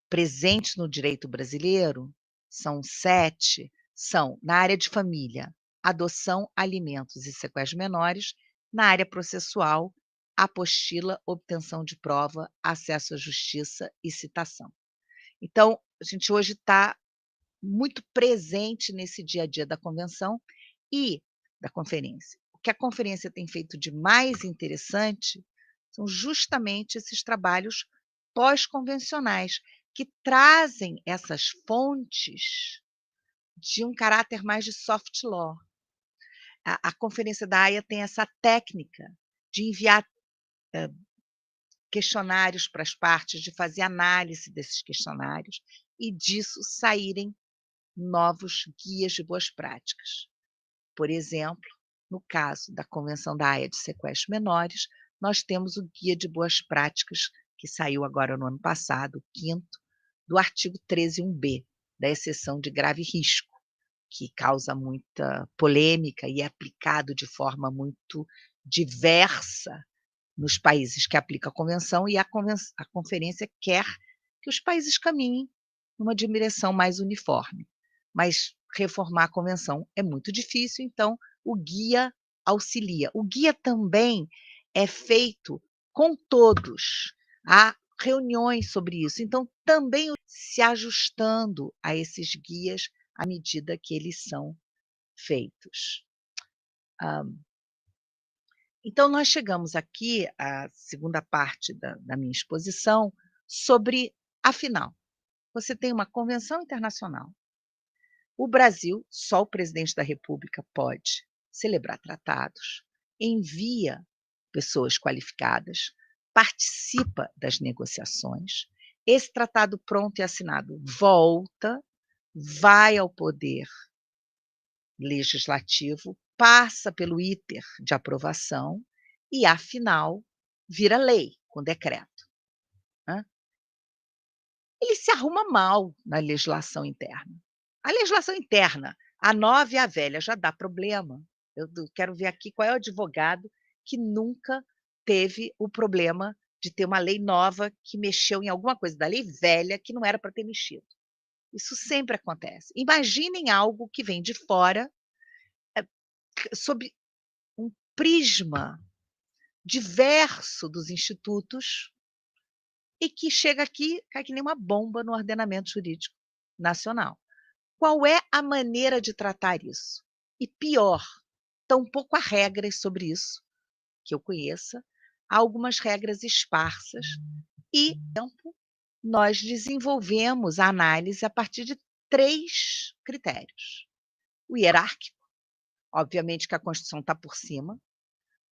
presentes no direito brasileiro, são 7, são na área de família, adoção, alimentos e sequestro de menores, na área processual, apostila, obtenção de prova, acesso à justiça e citação. Então, a gente hoje está muito presente nesse dia a dia da convenção e da conferência. O que a conferência tem feito de mais interessante são justamente esses trabalhos pós-convencionais, que trazem essas fontes de um caráter mais de soft law. A Conferência da Haia tem essa técnica de enviar questionários para as partes, de fazer análise desses questionários e disso saírem novos guias de boas práticas. Por exemplo, no caso da Convenção da Haia de Sequestro de Menores, nós temos o Guia de Boas Práticas, que saiu agora no ano passado, o 5º, do artigo 13.1b, da exceção de grave risco, que causa muita polêmica e é aplicado de forma muito diversa nos países que aplicam a convenção, e a conferência quer que os países caminhem numa direção mais uniforme. Mas reformar a convenção é muito difícil, então o guia auxilia. O guia também é feito com todos. Há reuniões sobre isso, então também se ajustando a esses guias à medida que eles são feitos. Então, nós chegamos aqui à segunda parte da minha exposição sobre, afinal, você tem uma convenção internacional. O Brasil, só o presidente da República pode celebrar tratados, envia pessoas qualificadas, participa das negociações. Esse tratado pronto e assinado volta, vai ao poder legislativo, passa pelo ITER de aprovação e, afinal, vira lei com decreto, né? Ele se arruma mal na legislação interna. A legislação interna, a nova e a velha, já dá problema. Eu quero ver aqui qual é o advogado que nunca teve o problema de ter uma lei nova que mexeu em alguma coisa da lei velha que não era para ter mexido. Isso sempre acontece. Imaginem algo que vem de fora, sob um prisma diverso dos institutos e que chega aqui, cai que nem uma bomba no ordenamento jurídico nacional. Qual é a maneira de tratar isso? E pior, tampouco há regras sobre isso, que eu conheça, há algumas regras esparsas e, nós desenvolvemos a análise a partir de 3 critérios. O hierárquico, obviamente que a Constituição está por cima.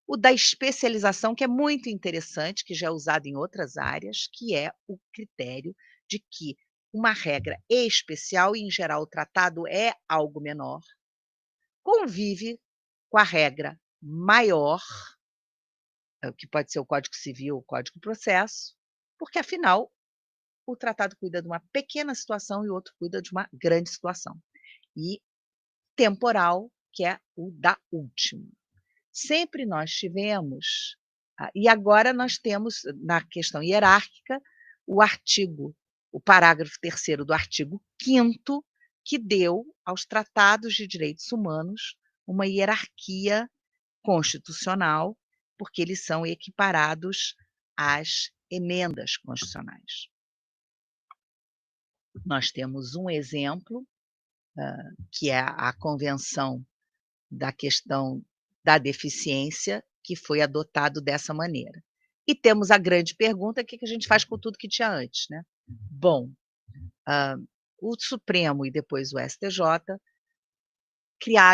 O da especialização, que é muito interessante, que já é usado em outras áreas, que é o critério de que uma regra especial, e em geral o tratado é algo menor, convive com a regra maior, que pode ser o Código Civil, o Código de Processo, porque afinal o tratado cuida de uma pequena situação e o outro cuida de uma grande situação. E temporal, que é o da última. Sempre nós tivemos, e agora nós temos, na questão hierárquica, o parágrafo 3º do artigo 5º, que deu aos tratados de direitos humanos uma hierarquia constitucional, porque eles são equiparados às emendas constitucionais. Nós temos um exemplo, que é a Convenção da questão da deficiência, que foi adotado dessa maneira. E temos a grande pergunta: o que a gente faz com tudo que tinha antes, né? Bom, o Supremo e depois o STJ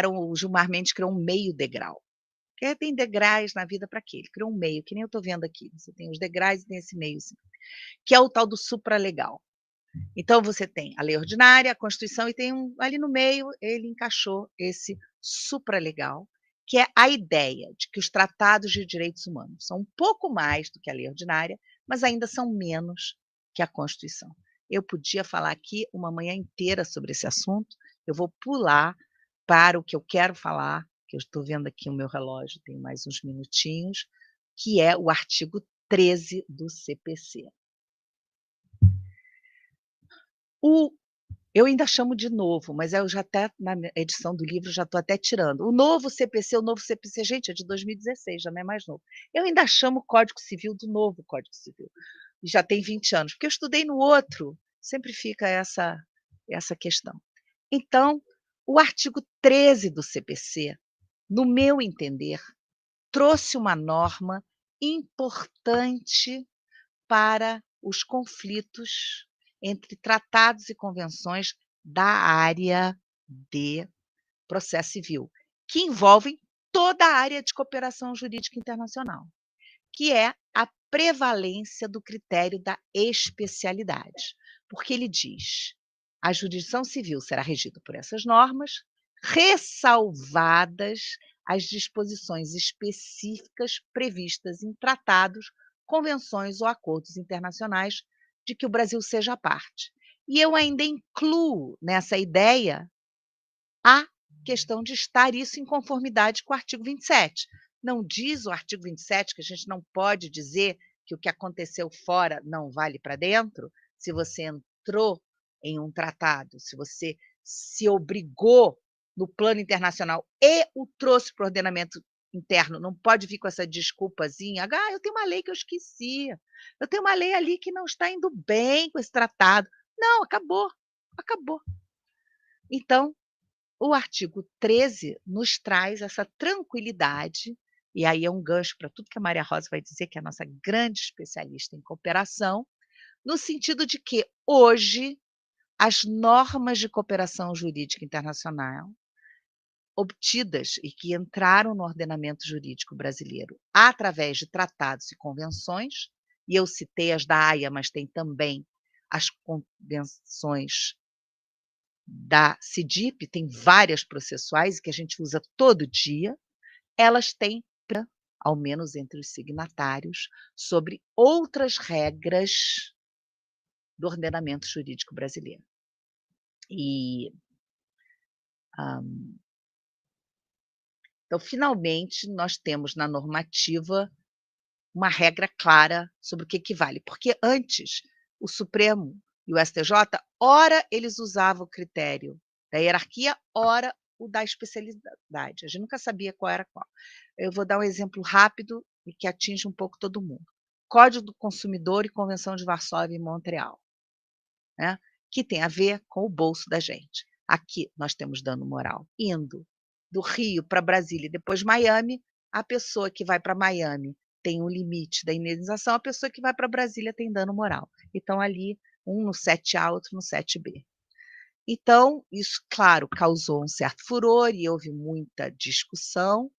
o Gilmar Mendes criou um meio degrau. Porque tem degraus na vida para quê? Ele criou um meio, que nem eu estou vendo aqui. Você tem os degraus e tem esse meio, que é o tal do supralegal. Então, você tem a lei ordinária, a Constituição, e tem ali no meio, ele encaixou esse supralegal, que é a ideia de que os tratados de direitos humanos são um pouco mais do que a lei ordinária, mas ainda são menos que a Constituição. Eu podia falar aqui uma manhã inteira sobre esse assunto, eu vou pular para o que eu quero falar, que eu estou vendo aqui o meu relógio, tem mais uns minutinhos, que é o artigo 13 do CPC. Eu ainda chamo de novo, mas eu já até, na edição do livro, já estou até tirando. O novo CPC, gente, é de 2016, já não é mais novo. Eu ainda chamo o Código Civil do novo Código Civil, e já tem 20 anos, porque eu estudei no outro, sempre fica essa questão. Então, o artigo 13 do CPC, no meu entender, trouxe uma norma importante para os conflitos entre tratados e convenções da área de processo civil, que envolvem toda a área de cooperação jurídica internacional, que é a prevalência do critério da especialidade, porque ele diz: a jurisdição civil será regida por essas normas, ressalvadas as disposições específicas previstas em tratados, convenções ou acordos internacionais de que o Brasil seja parte. E eu ainda incluo nessa ideia a questão de estar isso em conformidade com o artigo 27. Não diz o artigo 27 que a gente não pode dizer que o que aconteceu fora não vale para dentro? Se você entrou em um tratado, se você se obrigou no plano internacional e o trouxe para o ordenamento interno, não pode vir com essa desculpazinha: eu tenho uma lei que eu esqueci, eu tenho uma lei ali que não está indo bem com esse tratado. Não, acabou. Então, o artigo 13 nos traz essa tranquilidade e aí é um gancho para tudo que a Maria Rosa vai dizer, que é a nossa grande especialista em cooperação, no sentido de que, hoje, as normas de cooperação jurídica internacional obtidas e que entraram no ordenamento jurídico brasileiro através de tratados e convenções, e eu citei as da Haia, mas tem também as convenções da CIDIP, tem várias processuais que a gente usa todo dia, elas têm, ao menos entre os signatários, sobre outras regras do ordenamento jurídico brasileiro. E então, finalmente, nós temos na normativa uma regra clara sobre o que vale, porque antes o Supremo e o STJ, ora eles usavam o critério da hierarquia, ora o da especialidade. A gente nunca sabia qual era qual. Eu vou dar um exemplo rápido e que atinge um pouco todo mundo. Código do Consumidor e Convenção de Varsóvia e Montreal, né, que tem a ver com o bolso da gente. Aqui nós temos dano moral. Indo do Rio para Brasília e depois Miami, a pessoa que vai para Miami tem um limite da indenização, a pessoa que vai para Brasília tem dano moral. Então, ali, um no 7A, outro no 7B. Então, isso, claro, causou um certo furor e houve muita discussão,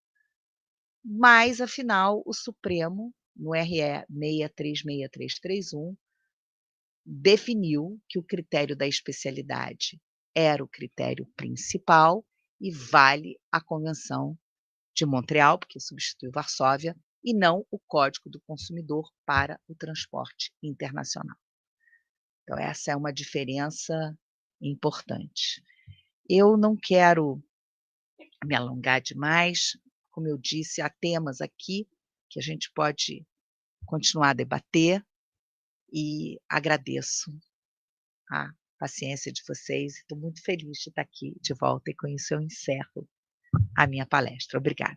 mas, afinal, o Supremo, no RE 636331, definiu que o critério da especialidade era o critério principal e vale a Convenção de Montreal, porque substituiu Varsóvia, e não o Código do Consumidor para o transporte internacional. Então, essa é uma diferença importante. Eu não quero me alongar demais, como eu disse, há temas aqui que a gente pode continuar a debater, e agradeço a paciência de vocês, estou muito feliz de estar aqui de volta, e com isso eu encerro a minha palestra. Obrigada.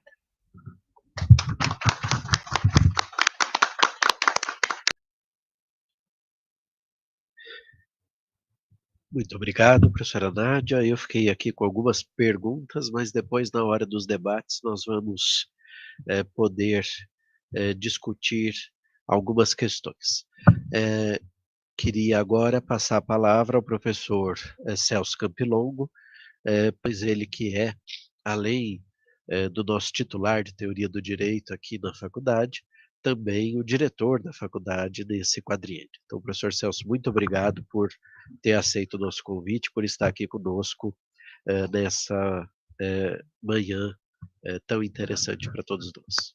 Muito obrigado, professora Nádia. Eu fiquei aqui com algumas perguntas, mas depois, na hora dos debates, nós vamos poder discutir algumas questões. Queria agora passar a palavra ao professor Celso Campilongo, pois ele que é, além do nosso titular de Teoria do Direito aqui na faculdade, também o diretor da faculdade nesse quadriênio. Então, professor Celso, muito obrigado por ter aceito o nosso convite, por estar aqui conosco nessa manhã tão interessante para todos nós.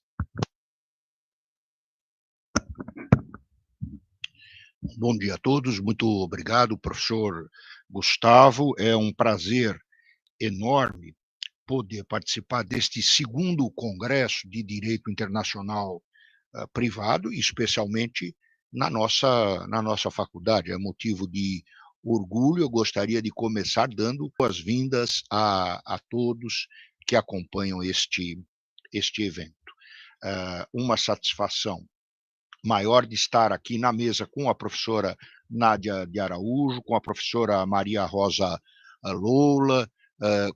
Bom dia a todos, muito obrigado, professor Gustavo. É um prazer enorme poder participar deste segundo Congresso de Direito Internacional Privado, especialmente na nossa faculdade. É motivo de orgulho. Eu gostaria de começar dando boas-vindas a todos que acompanham este evento. Uma satisfação maior de estar aqui na mesa com a professora Nádia de Araújo, com a professora Maria Rosa Loula,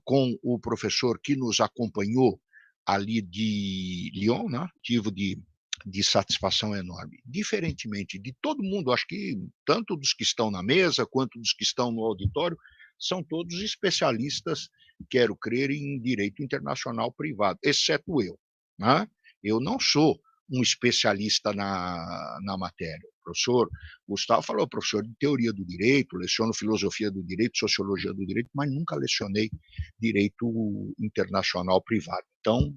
com o professor que nos acompanhou ali de Lyon, né? Motivo de satisfação enorme. Diferentemente de todo mundo, acho que tanto dos que estão na mesa quanto dos que estão no auditório, são todos especialistas, quero crer, em direito internacional privado, exceto eu, né? Eu não sou um especialista na matéria. O professor Gustavo falou, professor de teoria do direito, leciono filosofia do direito, sociologia do direito, mas nunca lecionei direito internacional privado. Então,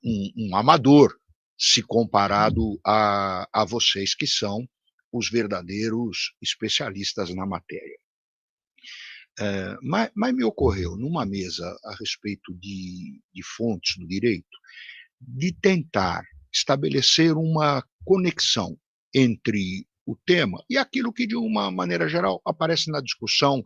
um amador, se comparado a vocês, que são os verdadeiros especialistas na matéria. Mas me ocorreu, numa mesa a respeito de fontes do direito, de tentar estabelecer uma conexão entre o tema e aquilo que, de uma maneira geral, aparece na discussão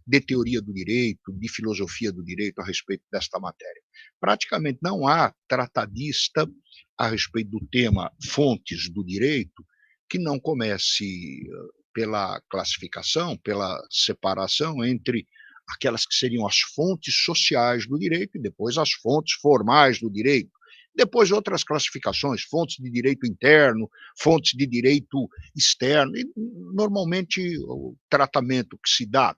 de teoria do direito, de filosofia do direito a respeito desta matéria. Praticamente não há tratadista a respeito do tema fontes do direito que não comece pela classificação, pela separação entre aquelas que seriam as fontes sociais do direito e depois as fontes formais do direito, Depois outras classificações, fontes de direito interno, fontes de direito externo, e normalmente o tratamento que se dá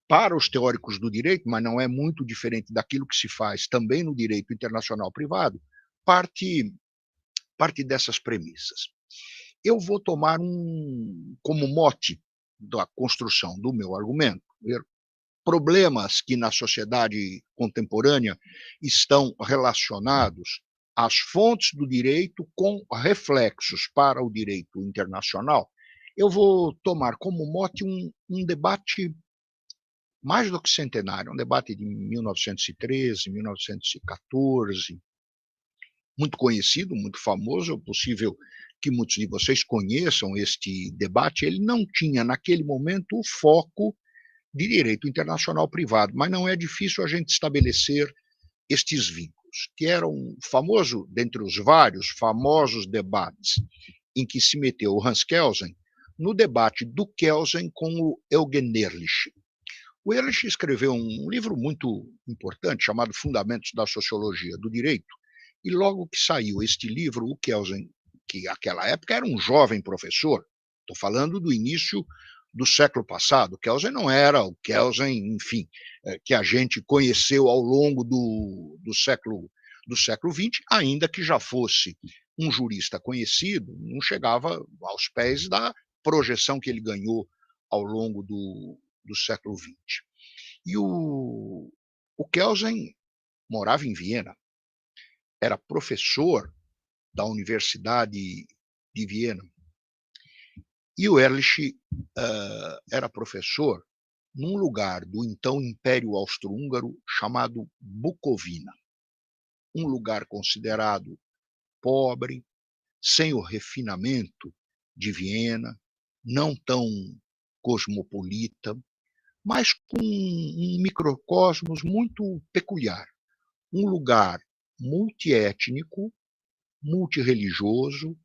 para os teóricos do direito, mas não é muito diferente daquilo que se faz também no direito internacional privado, parte dessas premissas. Eu vou tomar como mote da construção do meu argumento, problemas que na sociedade contemporânea estão relacionados às fontes do direito com reflexos para o direito internacional. Eu vou tomar como mote um debate mais do que centenário, um debate de 1913, 1914, muito conhecido, muito famoso, é possível que muitos de vocês conheçam este debate. Ele não tinha, naquele momento, o foco de direito internacional privado, mas não é difícil a gente estabelecer estes vínculos, que eram famoso, dentre os vários famosos debates em que se meteu o Hans Kelsen, no debate do Kelsen com o Eugen Ehrlich. O Ehrlich escreveu um livro muito importante chamado Fundamentos da Sociologia do Direito, e logo que saiu este livro, o Kelsen, que naquela época era um jovem professor, estou falando do início do século passado, o Kelsen não era o Kelsen, enfim, que a gente conheceu ao longo do século XX, ainda que já fosse um jurista conhecido, não chegava aos pés da projeção que ele ganhou ao longo do século XX. E o Kelsen morava em Viena, era professor da Universidade de Viena. E o Ehrlich era professor num lugar do então Império Austro-Húngaro chamado Bucovina, um lugar considerado pobre, sem o refinamento de Viena, não tão cosmopolita, mas com um microcosmos muito peculiar, um lugar multiétnico, multirreligioso,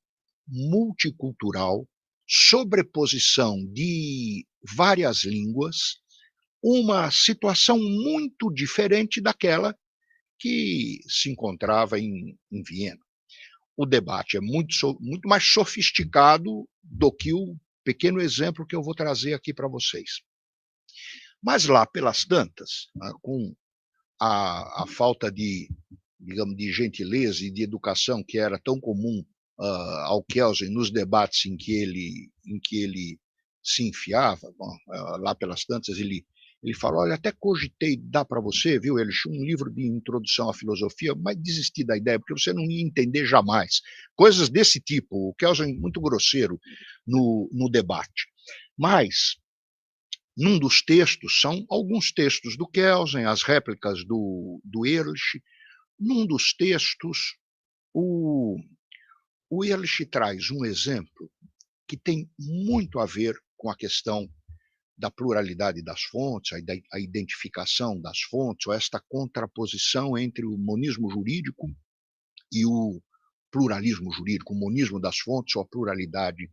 multicultural, sobreposição de várias línguas, uma situação muito diferente daquela que se encontrava em Viena. O debate é muito mais sofisticado do que o pequeno exemplo que eu vou trazer aqui para vocês. Mas lá pelas tantas, com a falta de, digamos, de gentileza e de educação que era tão comum ao Kelsen nos debates em que ele se enfiava, bom, lá pelas tantas ele falou, olha, até cogitei dar para você, viu, Ehrlich, um livro de introdução à filosofia, mas desisti da ideia, porque você não ia entender jamais. Coisas desse tipo, o Kelsen muito grosseiro no debate. Mas num dos textos, são alguns textos do Kelsen, as réplicas do Ehrlich. Num dos textos, o Ehrlich traz um exemplo que tem muito a ver com a questão da pluralidade das fontes, a identificação das fontes, ou esta contraposição entre o monismo jurídico e o pluralismo jurídico, o monismo das fontes ou a pluralidade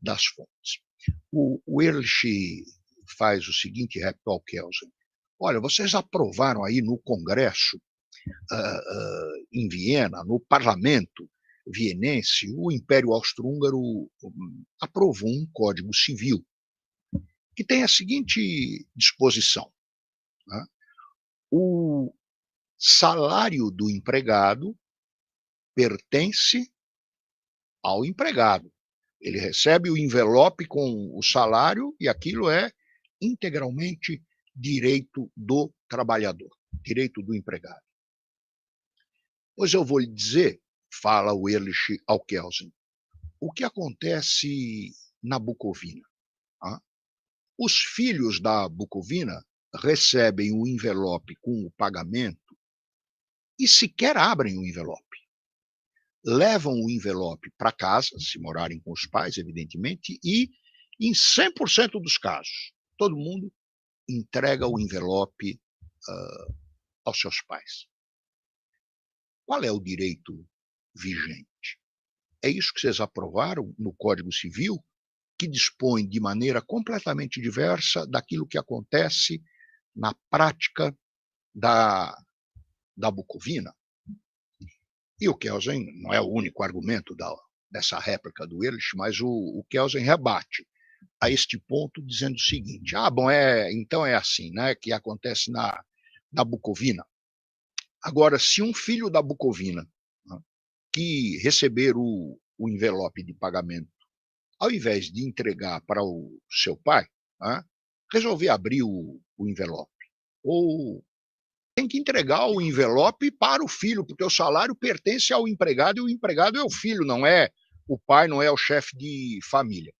das fontes. O Ehrlich faz o seguinte réplica ao Kelsen. Olha, vocês aprovaram aí no Congresso, em Viena, no parlamento vienense, o Império Austro-Húngaro aprovou um código civil que tem a seguinte disposição. Né? O salário do empregado pertence ao empregado. Ele recebe o envelope com o salário e aquilo é integralmente direito do trabalhador, direito do empregado. Pois eu vou lhe dizer, fala o Ehrlich ao Kelsen, o que acontece na Bucovina. Os filhos da Bucovina recebem o envelope com o pagamento e sequer abrem o envelope. Levam o envelope para casa, se morarem com os pais, evidentemente, e em 100% dos casos, todo mundo entrega o envelope aos seus pais. Qual é o direito vigente? É isso que vocês aprovaram no Código Civil, que dispõe de maneira completamente diversa daquilo que acontece na prática da Bucovina. E o Kelsen não é o único argumento dessa réplica do Ehrlich, mas o Kelsen rebate a este ponto dizendo o seguinte: bom, então é assim, né, que acontece na Bucovina. Agora, se um filho da Bucovina, né, que receber o envelope de pagamento, ao invés de entregar para o seu pai, né, resolver abrir o envelope, ou tem que entregar o envelope para o filho, porque o salário pertence ao empregado e o empregado é o filho, não é o pai, não é o chefe de família.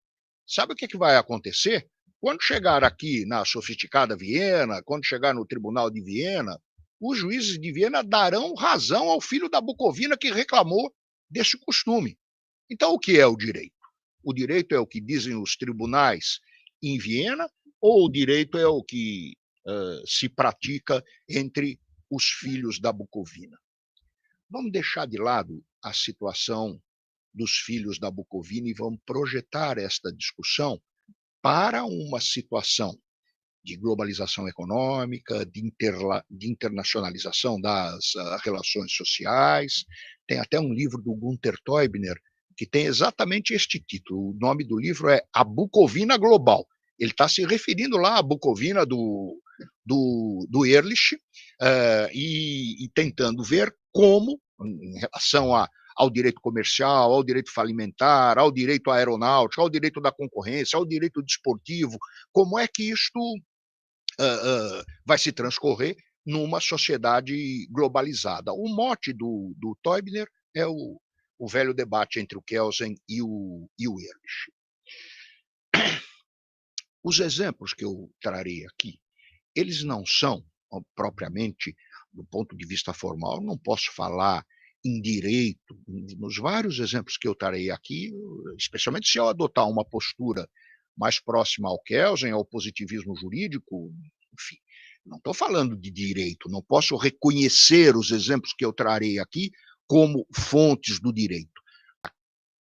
Sabe o que vai acontecer? Quando chegar aqui na sofisticada Viena, quando chegar no Tribunal de Viena, os juízes de Viena darão razão ao filho da Bucovina que reclamou desse costume. Então, o que é o direito? O direito é o que dizem os tribunais em Viena, ou o direito é o que se pratica entre os filhos da Bucovina? Vamos deixar de lado a situação dos filhos da Bucovina e vamos projetar esta discussão para uma situação de globalização econômica, de internacionalização das relações sociais. Tem até um livro do Gunther Teubner que tem exatamente este título. O nome do livro é A Bucovina Global. Ele está se referindo lá à Bucovina do Ehrlich e tentando ver como, em relação ao direito comercial, ao direito falimentar, ao direito aeronáutico, ao direito da concorrência, ao direito desportivo, como é que isto vai se transcorrer numa sociedade globalizada. O mote do Teubner é o velho debate entre o Kelsen e o Ehrlich. Os exemplos que eu trarei aqui, eles não são, propriamente, do ponto de vista formal, não posso falar em direito, nos vários exemplos que eu trarei aqui, especialmente se eu adotar uma postura mais próxima ao Kelsen, ao positivismo jurídico, enfim, não estou falando de direito, não posso reconhecer os exemplos que eu trarei aqui como fontes do direito. A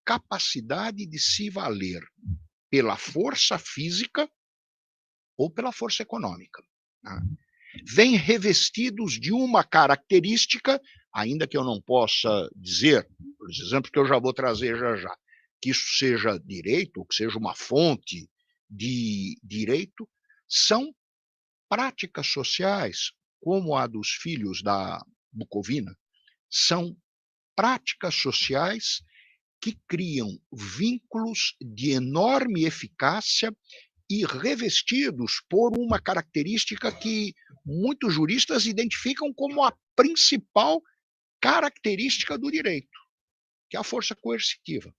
capacidade de se valer pela força física ou pela força econômica, né, vêm revestidos de uma característica, ainda que eu não possa dizer, por exemplo, que eu já vou trazer já, que isso seja direito, que seja uma fonte de direito, são práticas sociais, como a dos filhos da Bucovina, são práticas sociais que criam vínculos de enorme eficácia e revestidos por uma característica que muitos juristas identificam como a principal característica do direito, que é a força coercitiva,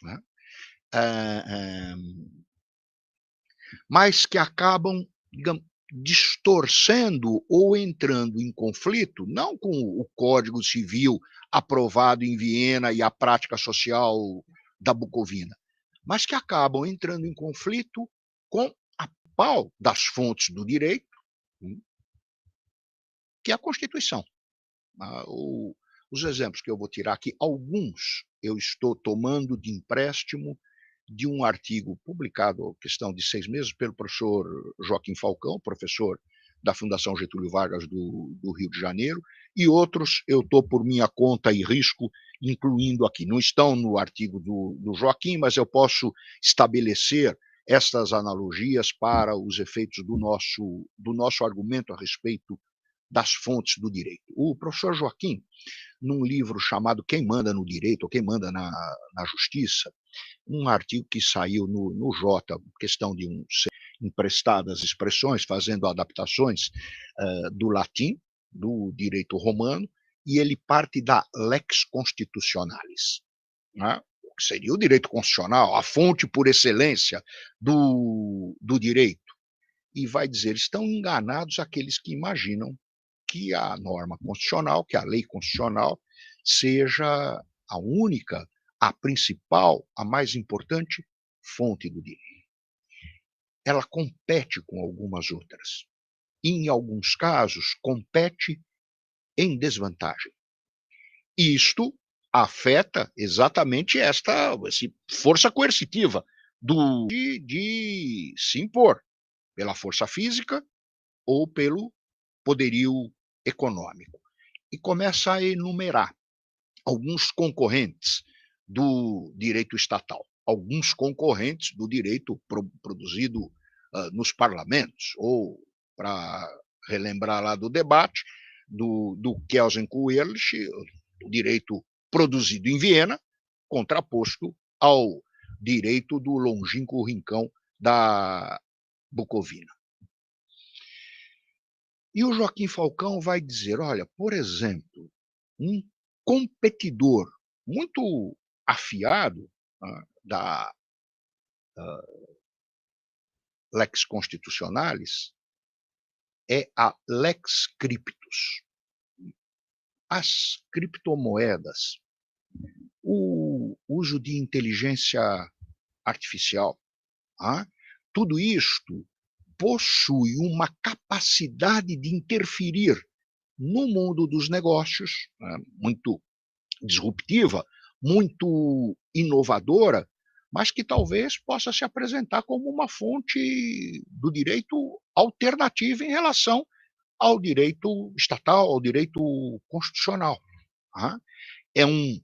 né? Mas que acabam, digamos, distorcendo ou entrando em conflito, não com o Código Civil aprovado em Viena e a prática social da Bucovina, mas que acabam entrando em conflito com a pau das fontes do direito, que é a Constituição. Os exemplos que eu vou tirar aqui, alguns eu estou tomando de empréstimo de um artigo publicado, questão de 6 meses, pelo professor Joaquim Falcão, professor da Fundação Getúlio Vargas do Rio de Janeiro, e outros eu estou por minha conta e risco incluindo aqui. Não estão no artigo do Joaquim, mas eu posso estabelecer estas analogias para os efeitos do nosso argumento a respeito das fontes do direito. O professor Joaquim, num livro chamado Quem Manda no Direito, ou Quem Manda na Justiça, um artigo que saiu no Jota, questão de emprestadas expressões, fazendo adaptações do latim, do direito romano, e ele parte da lex constitutionalis, né? Que seria o direito constitucional, a fonte por excelência do direito. E vai dizer, estão enganados aqueles que imaginam que a norma constitucional, que a lei constitucional, seja a única, a principal, a mais importante fonte do direito. Ela compete com algumas outras. E, em alguns casos, compete em desvantagem. Isto afeta exatamente essa força coercitiva de se impor pela força física ou pelo poderio econômico. E começa a enumerar alguns concorrentes do direito estatal, alguns concorrentes do direito produzido nos parlamentos, ou, para relembrar lá do debate, do Kelsen-Kuehrlich, o direito produzido em Viena, contraposto ao direito do longínquo rincão da Bucovina. E o Joaquim Falcão vai dizer, olha, por exemplo, um competidor muito afiado da Lex Constitutionalis é a Lex Cryptus. As criptomoedas, o uso de inteligência artificial, tudo isto possui uma capacidade de interferir no mundo dos negócios muito disruptiva, muito inovadora, mas que talvez possa se apresentar como uma fonte do direito alternativa em relação ao direito estatal, ao direito constitucional. É um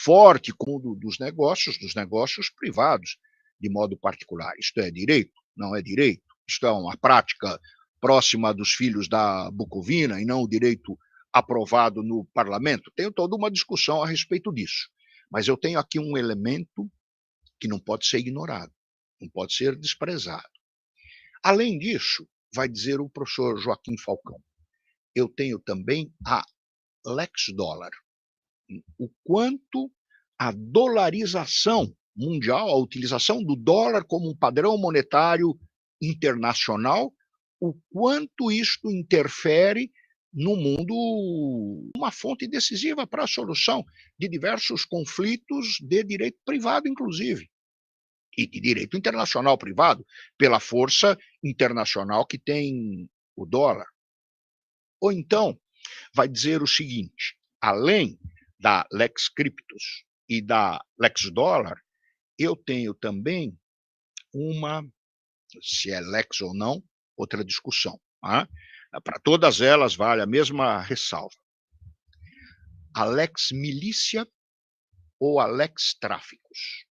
forte mundo dos negócios privados, de modo particular. Isto é direito? Não é direito? Isto é uma prática próxima dos filhos da Bucovina e não o direito aprovado no parlamento? Tenho toda uma discussão a respeito disso. Mas eu tenho aqui um elemento que não pode ser ignorado, não pode ser desprezado. Além disso, vai dizer o professor Joaquim Falcão, eu tenho também a Lex Dólar. O quanto a dolarização mundial, a utilização do dólar como um padrão monetário internacional, o quanto isto interfere no mundo, uma fonte decisiva para a solução de diversos conflitos de direito privado, inclusive, e de direito internacional privado, pela força internacional que tem o dólar. Ou então, vai dizer o seguinte, além da Lex Cryptus e da Lex Dólar, eu tenho também uma, se é Lex ou não, outra discussão. Para todas elas vale a mesma ressalva. A Lex Milícia ou a Lex Tráficos.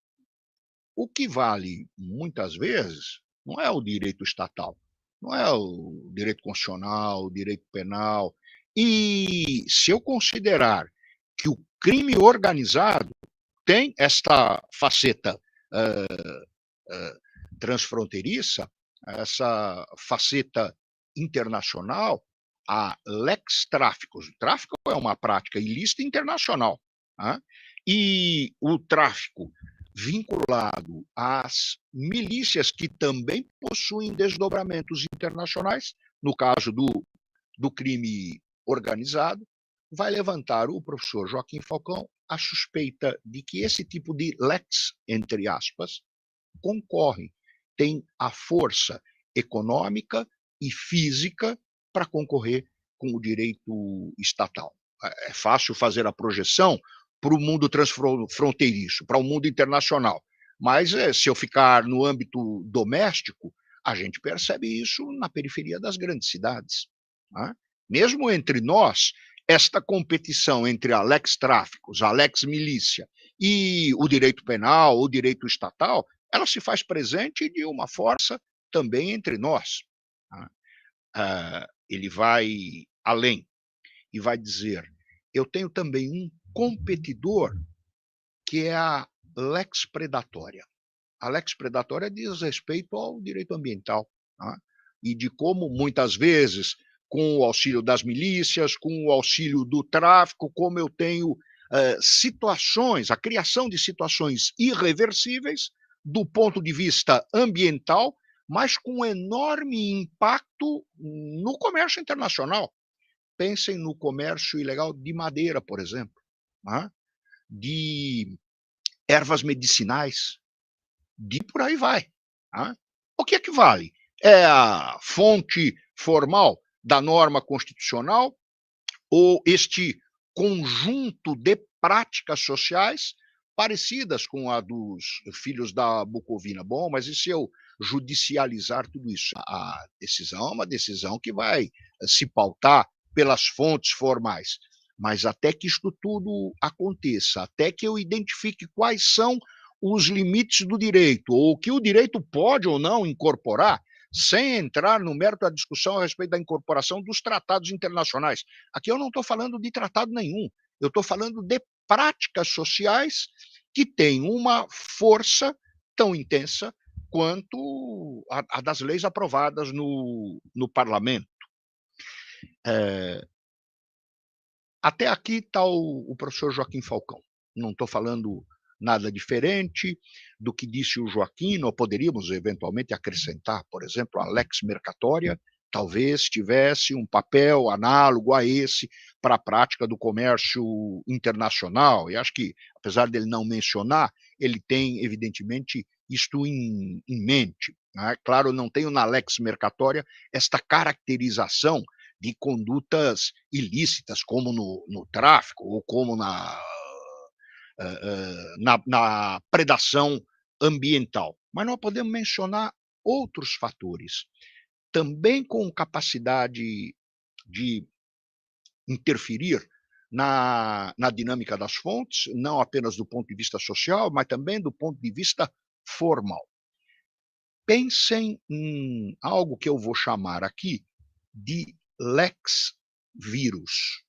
O que vale, muitas vezes, não é o direito estatal, não é o direito constitucional, o direito penal. E se eu considerar que o crime organizado tem esta faceta transfronteiriça, essa faceta internacional, a Lex Tráficos. O tráfico é uma prática ilícita internacional. E o tráfico vinculado às milícias que também possuem desdobramentos internacionais, no caso do crime organizado, vai levantar o professor Joaquim Falcão a suspeita de que esse tipo de lex, entre aspas, concorre, tem a força econômica e física para concorrer com o direito estatal. É fácil fazer a projeção para o mundo transfronteiriço, para o mundo internacional, mas se eu ficar no âmbito doméstico, a gente percebe isso na periferia das grandes cidades. Mesmo entre nós, esta competição entre a Lex Tráficos, a Lex Milícia e o direito penal, o direito estatal, ela se faz presente de uma força também entre nós. Ele vai além e vai dizer, eu tenho também um competidor que é a Lex Predatória. A Lex Predatória diz respeito ao direito ambiental, e de como, muitas vezes, com o auxílio das milícias, com o auxílio do tráfico, como eu tenho situações, a criação de situações irreversíveis do ponto de vista ambiental, mas com enorme impacto no comércio internacional. Pensem no comércio ilegal de madeira, por exemplo, de ervas medicinais, de por aí vai. O que é que vale? É a fonte formal da norma constitucional ou este conjunto de práticas sociais parecidas com a dos filhos da Bucovina? Bom, mas e se eu judicializar tudo isso? A decisão é uma decisão que vai se pautar pelas fontes formais. Mas até que isto tudo aconteça, até que eu identifique quais são os limites do direito, ou o que o direito pode ou não incorporar, sem entrar no mérito da discussão a respeito da incorporação dos tratados internacionais. Aqui eu não estou falando de tratado nenhum, eu estou falando de práticas sociais que têm uma força tão intensa quanto a das leis aprovadas no parlamento. Até aqui está o professor Joaquim Falcão. Não estou falando nada diferente do que disse o Joaquim. Nós poderíamos eventualmente acrescentar, por exemplo, a lex mercatória, talvez tivesse um papel análogo a esse para a prática do comércio internacional. E acho que, apesar dele não mencionar, ele tem, evidentemente, isto em mente. Né? Claro, não tenho na lex mercatória esta caracterização de condutas ilícitas, como no tráfico, ou como na predação ambiental. Mas nós podemos mencionar outros fatores, também com capacidade de interferir na dinâmica das fontes, não apenas do ponto de vista social, mas também do ponto de vista formal. Pensem em algo que eu vou chamar aqui de lex vírus,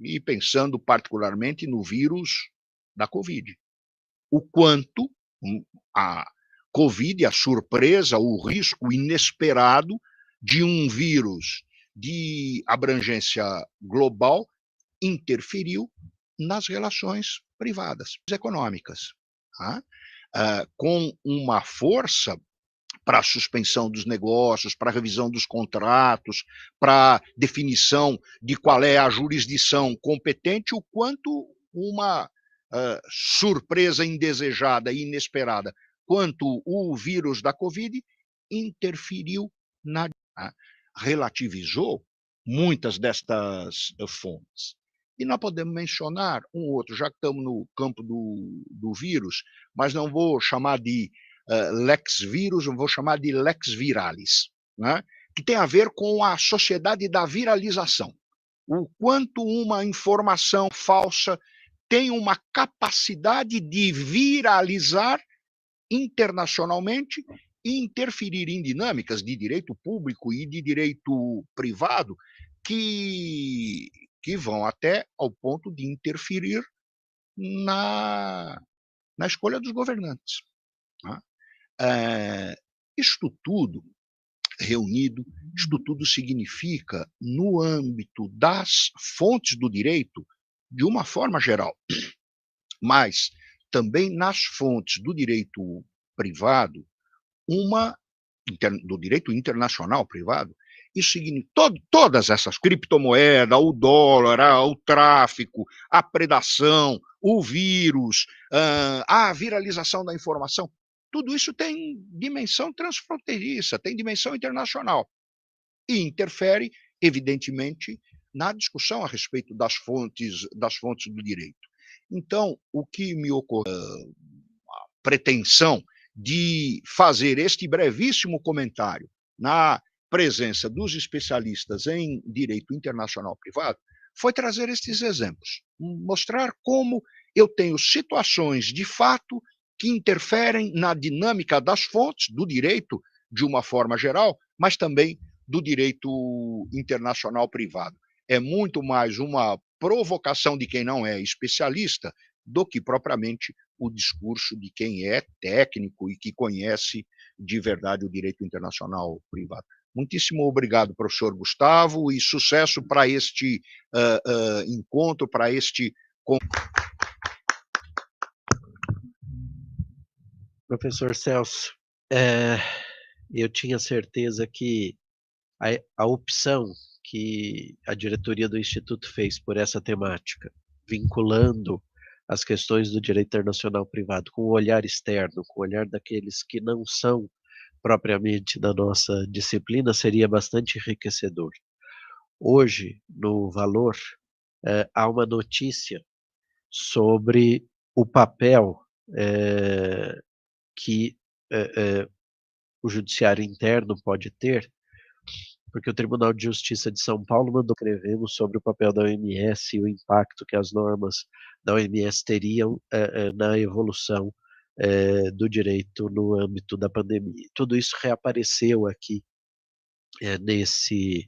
e pensando particularmente no vírus da Covid. O quanto a Covid, a surpresa, o risco inesperado de um vírus de abrangência global interferiu nas relações privadas, econômicas, tá? Com uma força para a suspensão dos negócios, para a revisão dos contratos, para a definição de qual é a jurisdição competente, o quanto uma surpresa indesejada e inesperada, quanto o vírus da Covid interferiu relativizou muitas destas fontes. E nós podemos mencionar um outro, já que estamos no campo do vírus, mas não vou chamar de lex vírus, eu vou chamar de lex viralis, né? Que tem a ver com a sociedade da viralização. O quanto uma informação falsa tem uma capacidade de viralizar internacionalmente e interferir em dinâmicas de direito público e de direito privado que vão até ao ponto de interferir na escolha dos governantes. Né? Isto tudo reunido, isto tudo significa, no âmbito das fontes do direito, de uma forma geral, mas também nas fontes do direito privado, do direito internacional privado, isso significa todas essas criptomoedas, o dólar, o tráfico, a predação, o vírus, a viralização da informação, tudo isso tem dimensão transfronteiriça, tem dimensão internacional e interfere, evidentemente, na discussão a respeito das fontes do direito. Então, o que me ocorreu, a pretensão de fazer este brevíssimo comentário na presença dos especialistas em direito internacional privado, foi trazer estes exemplos, mostrar como eu tenho situações de fato que interferem na dinâmica das fontes do direito de uma forma geral, mas também do direito internacional privado. É muito mais uma provocação de quem não é especialista do que propriamente o discurso de quem é técnico e que conhece de verdade o direito internacional privado. Muitíssimo obrigado, professor Gustavo, e sucesso para este encontro, para este... Professor Celso, eu tinha certeza que a opção que a diretoria do Instituto fez por essa temática, vinculando as questões do direito internacional privado com o olhar externo, com o olhar daqueles que não são propriamente da nossa disciplina, seria bastante enriquecedor. Hoje, no Valor, há uma notícia sobre o papel que o judiciário interno pode ter porque o Tribunal de Justiça de São Paulo mandou escrevemos sobre o papel da OMS e o impacto que as normas da OMS teriam na evolução do direito no âmbito da pandemia. Tudo isso reapareceu aqui nesse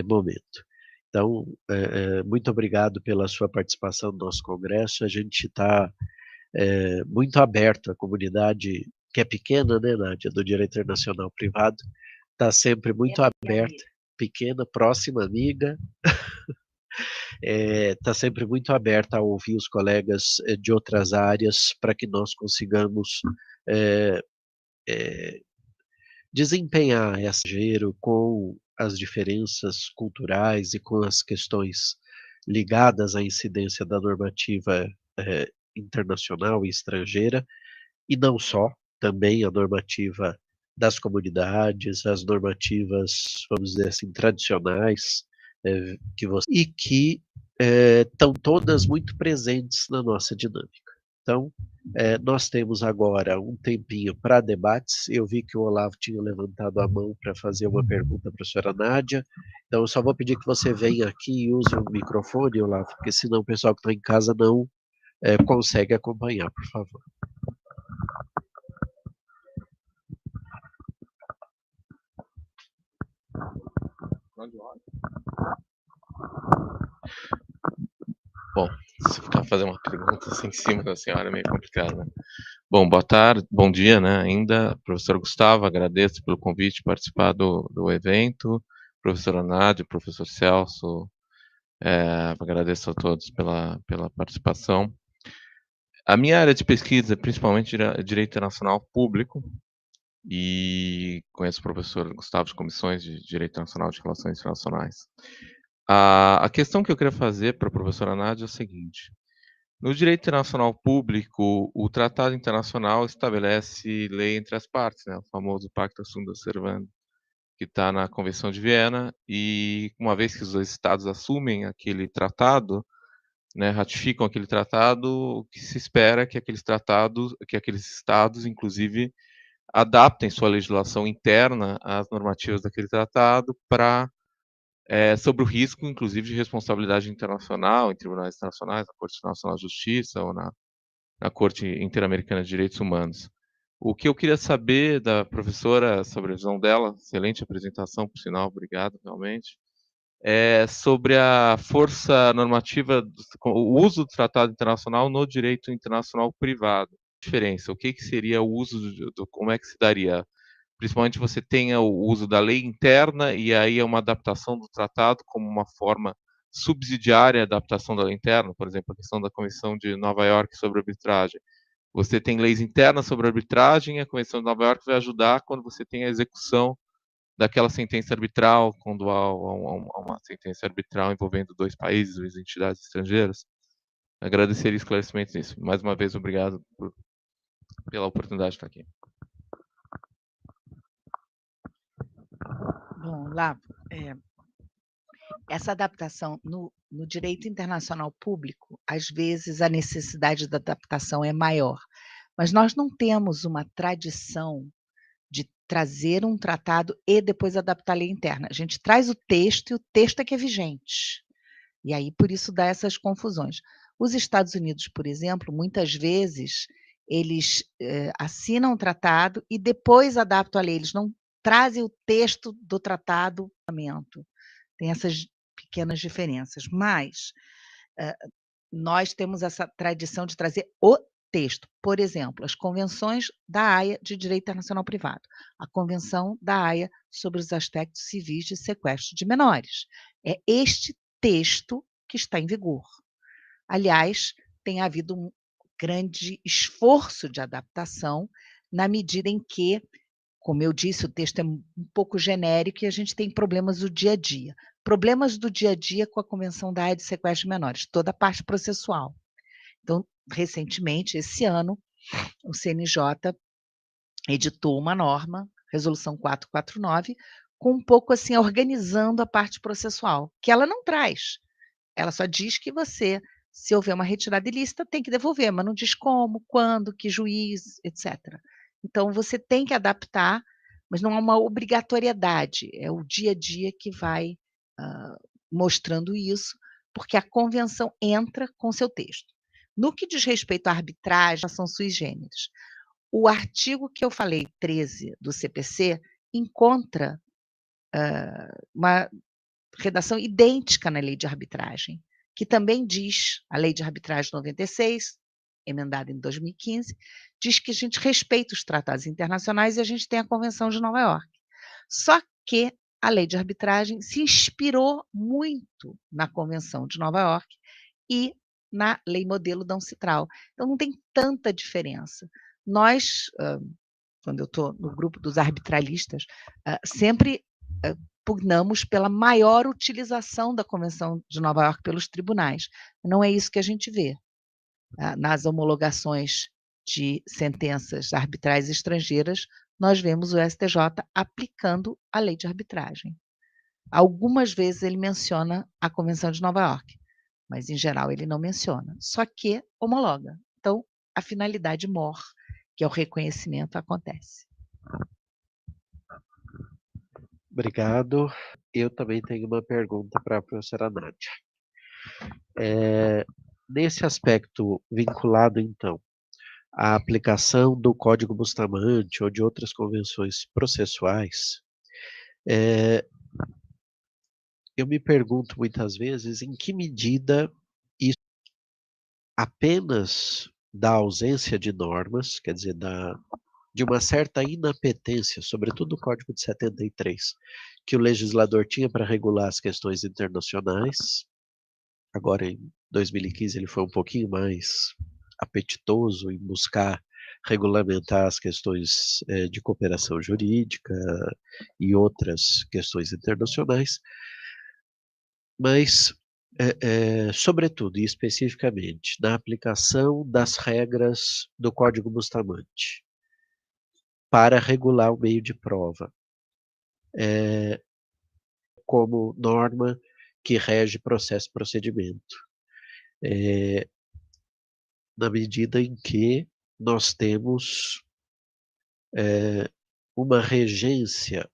momento. Então, muito obrigado pela sua participação no nosso congresso. A gente está muito aberto à comunidade, que é pequena, né, Nádia, do direito internacional privado, está sempre muito aberta, pequena, próxima, amiga, está sempre muito aberta a ouvir os colegas de outras áreas para que nós consigamos desempenhar esse giro com as diferenças culturais e com as questões ligadas à incidência da normativa internacional e estrangeira, e não só, também a normativa das comunidades, as normativas, vamos dizer assim, tradicionais, e que estão todas muito presentes na nossa dinâmica. Então, nós temos agora um tempinho para debates. Eu vi que o Olavo tinha levantado a mão para fazer uma pergunta para a professora Nádia, então eu só vou pedir que você venha aqui e use o microfone, Olavo, porque senão o pessoal que está em casa não consegue acompanhar, por favor. Bom, se ficar fazer uma pergunta assim em cima da senhora é meio complicado, né? Bom, boa tarde, bom dia, né? Ainda, professor Gustavo, agradeço pelo convite participar do evento, professora Nádia, professor Celso, agradeço a todos pela participação. A minha área de pesquisa é principalmente Direito Internacional Público, e conheço o professor Gustavo de Comissões de Direito Internacional de Relações Internacionais. A questão que eu queria fazer para a professora Nádia é o seguinte: no direito internacional público, o tratado internacional estabelece lei entre as partes, né, o famoso Pacta Sunt Servanda, que está na Convenção de Viena, e uma vez que os dois estados assumem aquele tratado, né, ratificam aquele tratado, o que se espera é que aqueles estados, inclusive, adaptem sua legislação interna às normativas daquele tratado para sobre o risco, inclusive, de responsabilidade internacional, em tribunais internacionais, na Corte Internacional de Justiça ou na Corte Interamericana de Direitos Humanos. O que eu queria saber da professora, sobre a visão dela, excelente apresentação, por sinal, obrigado, realmente, sobre a força normativa, o uso do tratado internacional no direito internacional privado. A diferença, o que seria o uso, como é que se daria? Principalmente você tenha o uso da lei interna e aí é uma adaptação do tratado como uma forma subsidiária à adaptação da lei interna, por exemplo, a questão da Convenção de Nova York sobre arbitragem. Você tem leis internas sobre arbitragem e a Convenção de Nova York vai ajudar quando você tem a execução daquela sentença arbitral, quando há uma sentença arbitral envolvendo dois países, duas entidades estrangeiras. Agradeceria esclarecimentos nisso. Mais uma vez, obrigado pela oportunidade de estar aqui. Bom, Lavo, essa adaptação no direito internacional público, às vezes a necessidade da adaptação é maior, mas nós não temos uma tradição de trazer um tratado e depois adaptar a lei interna. A gente traz o texto e o texto é que é vigente. E aí, por isso, dá essas confusões. Os Estados Unidos, por exemplo, muitas vezes, eles assinam o tratado e depois adaptam a lei. Eles não trazem o texto do tratado. Tem essas pequenas diferenças. Mas nós temos essa tradição de trazer o texto. Por exemplo, as convenções da Haia de Direito Internacional Privado, a Convenção da Haia sobre os aspectos civis de sequestro de menores. É este texto que está em vigor. Aliás, tem havido um grande esforço de adaptação na medida em que, como eu disse, o texto é um pouco genérico e a gente tem problemas do dia a dia. Problemas do dia a dia com a Convenção da Haia de Sequestro de Menores, toda a parte processual. Então, recentemente, esse ano, o CNJ editou uma norma, Resolução 449, com um pouco assim, organizando a parte processual, que ela não traz. Ela só diz que você, se houver uma retirada ilícita, tem que devolver, mas não diz como, quando, que juiz, etc. Então, você tem que adaptar mas não há uma obrigatoriedade, é o dia a dia que vai mostrando isso, porque a convenção entra com seu texto. No que diz respeito à arbitragem, são sui generis. O artigo que eu falei, 13 do CPC, encontra uma redação idêntica na lei de arbitragem, que também diz, a lei de arbitragem 96, emendada em 2015, diz que a gente respeita os tratados internacionais e a gente tem a Convenção de Nova York. Só que a lei de arbitragem se inspirou muito na Convenção de Nova York e na lei modelo da Uncitral. Então, não tem tanta diferença. Nós, quando eu estou no grupo dos arbitralistas, sempre pugnamos pela maior utilização da Convenção de Nova York pelos tribunais. Não é isso que a gente vê nas homologações de sentenças arbitrais estrangeiras. Nós vemos o STJ aplicando a lei de arbitragem. Algumas vezes ele menciona a Convenção de Nova York, mas em geral ele não menciona, só que homologa. Então, a finalidade mor, que é o reconhecimento, acontece. Obrigado. Eu também tenho uma pergunta para a professora Nádia. Nesse aspecto vinculado, então, à aplicação do Código Bustamante ou de outras convenções processuais, eu me pergunto muitas vezes em que medida isso apenas da ausência de normas, quer dizer, de uma certa inapetência, sobretudo o Código de 73, que o legislador tinha para regular as questões internacionais. Agora, em 2015, ele foi um pouquinho mais apetitoso em buscar regulamentar as questões de cooperação jurídica e outras questões internacionais, mas, sobretudo e especificamente, na aplicação das regras do Código Bustamante para regular o meio de prova, como norma que rege processo e procedimento, na medida em que nós temos uma regência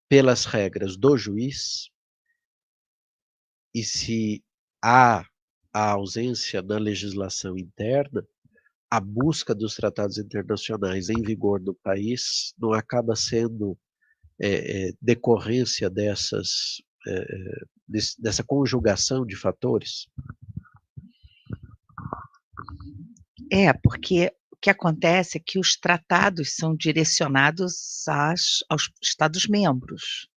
pelas regras do juiz, e se há a ausência na legislação interna, a busca dos tratados internacionais em vigor no país não acaba sendo decorrência dessa conjugação de fatores? Porque o que acontece é que os tratados são direcionados aos Estados-membros.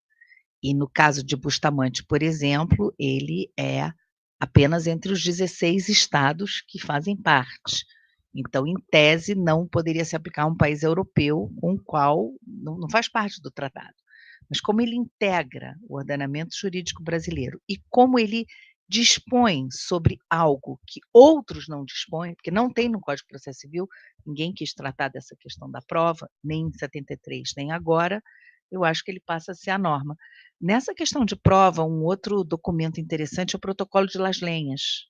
E no caso de Bustamante, por exemplo, ele é apenas entre os 16 estados que fazem parte. Então, em tese, não poderia se aplicar a um país europeu com o qual não faz parte do tratado. Mas como ele integra o ordenamento jurídico brasileiro e como ele dispõe sobre algo que outros não dispõem, porque não tem no Código de Processo Civil, ninguém quis tratar dessa questão da prova, nem em 73, nem agora, eu acho que ele passa a ser a norma. Nessa questão de prova, um outro documento interessante é o Protocolo de Las Lenhas.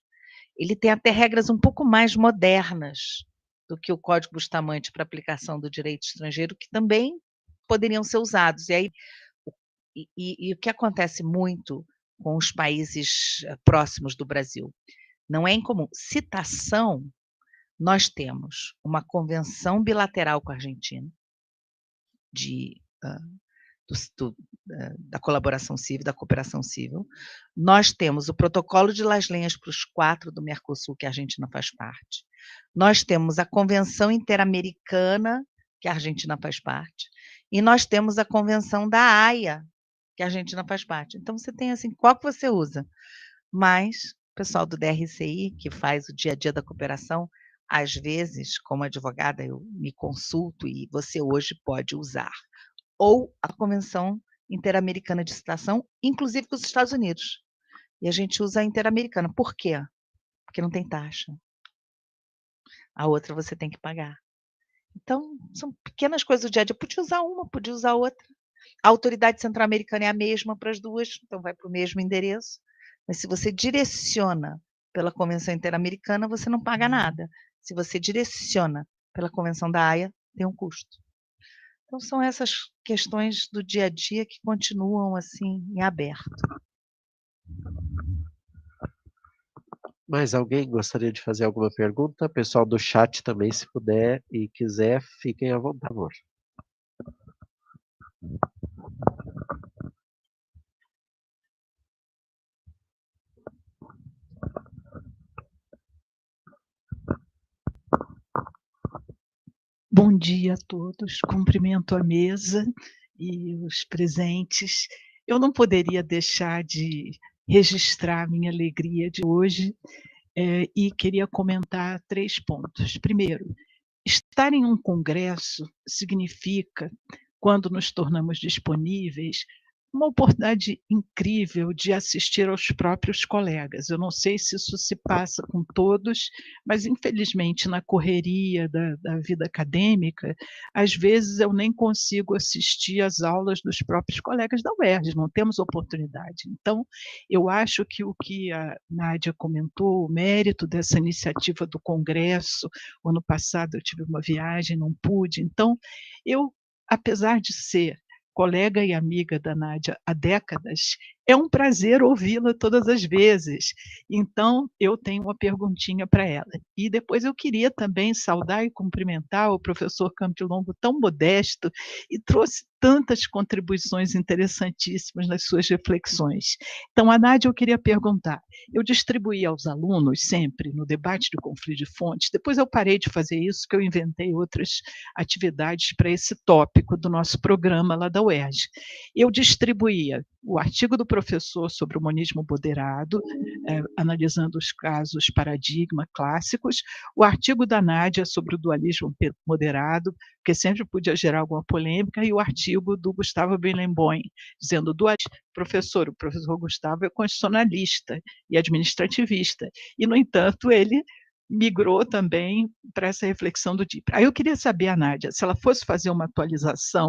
Ele tem até regras um pouco mais modernas do que o Código Bustamante para aplicação do direito estrangeiro, que também poderiam ser usados. E aí, o que acontece muito com os países próximos do Brasil? Não é incomum. Citação, nós temos uma convenção bilateral com a Argentina da colaboração civil, da cooperação civil. Nós temos o Protocolo de Las Lenhas para os 4 do Mercosul, que a Argentina faz parte. Nós temos a Convenção Interamericana, que a Argentina faz parte. E nós temos a Convenção da Haia, que a Argentina faz parte. Então, você tem assim, qual que você usa? Mas o pessoal do DRCI, que faz o dia a dia da cooperação, às vezes, como advogada, eu me consulto e você hoje pode usar ou a Convenção Interamericana de Citação, inclusive com os Estados Unidos. E a gente usa a Interamericana. Por quê? Porque não tem taxa. A outra você tem que pagar. Então, são pequenas coisas do dia a dia. Podia usar uma, podia usar outra. A autoridade centro-americana é a mesma para as duas, então vai para o mesmo endereço. Mas se você direciona pela Convenção Interamericana, você não paga nada. Se você direciona pela Convenção da Haia, tem um custo. Então, são essas questões do dia a dia que continuam, assim, em aberto. Mais alguém gostaria de fazer alguma pergunta? Pessoal do chat também, se puder e quiser, fiquem à vontade, por favor. Bom dia a todos, cumprimento a mesa e os presentes. Eu não poderia deixar de registrar minha alegria de hoje, e queria comentar 3 pontos. Primeiro, estar em um congresso significa, quando nos tornamos disponíveis, uma oportunidade incrível de assistir aos próprios colegas. Eu não sei se isso se passa com todos, mas infelizmente na correria da vida acadêmica, às vezes eu nem consigo assistir às aulas dos próprios colegas da UERJ, não temos oportunidade. Então, eu acho que o que a Nádia comentou, o mérito dessa iniciativa do congresso, o ano passado eu tive uma viagem, não pude, então eu, apesar de ser colega e amiga da Nádia há décadas, é um prazer ouvi-la todas as vezes. Então, eu tenho uma perguntinha para ela. E depois eu queria também saudar e cumprimentar o professor Campilongo, tão modesto, e trouxe tantas contribuições interessantíssimas nas suas reflexões. Então, a Nádia, eu queria perguntar, eu distribuí aos alunos sempre, no debate de conflito de fontes, depois eu parei de fazer isso, que eu inventei outras atividades para esse tópico do nosso programa lá da UERJ. Eu distribuía o artigo do professor sobre o monismo moderado, analisando os casos paradigma clássicos, o artigo da Nádia sobre o dualismo moderado, porque sempre podia gerar alguma polêmica, e o artigo do Gustavo Belenboim, dizendo, o professor Gustavo é constitucionalista e administrativista, e, no entanto, ele migrou também para essa reflexão do DIP. Aí eu queria saber, a Nádia, se ela fosse fazer uma atualização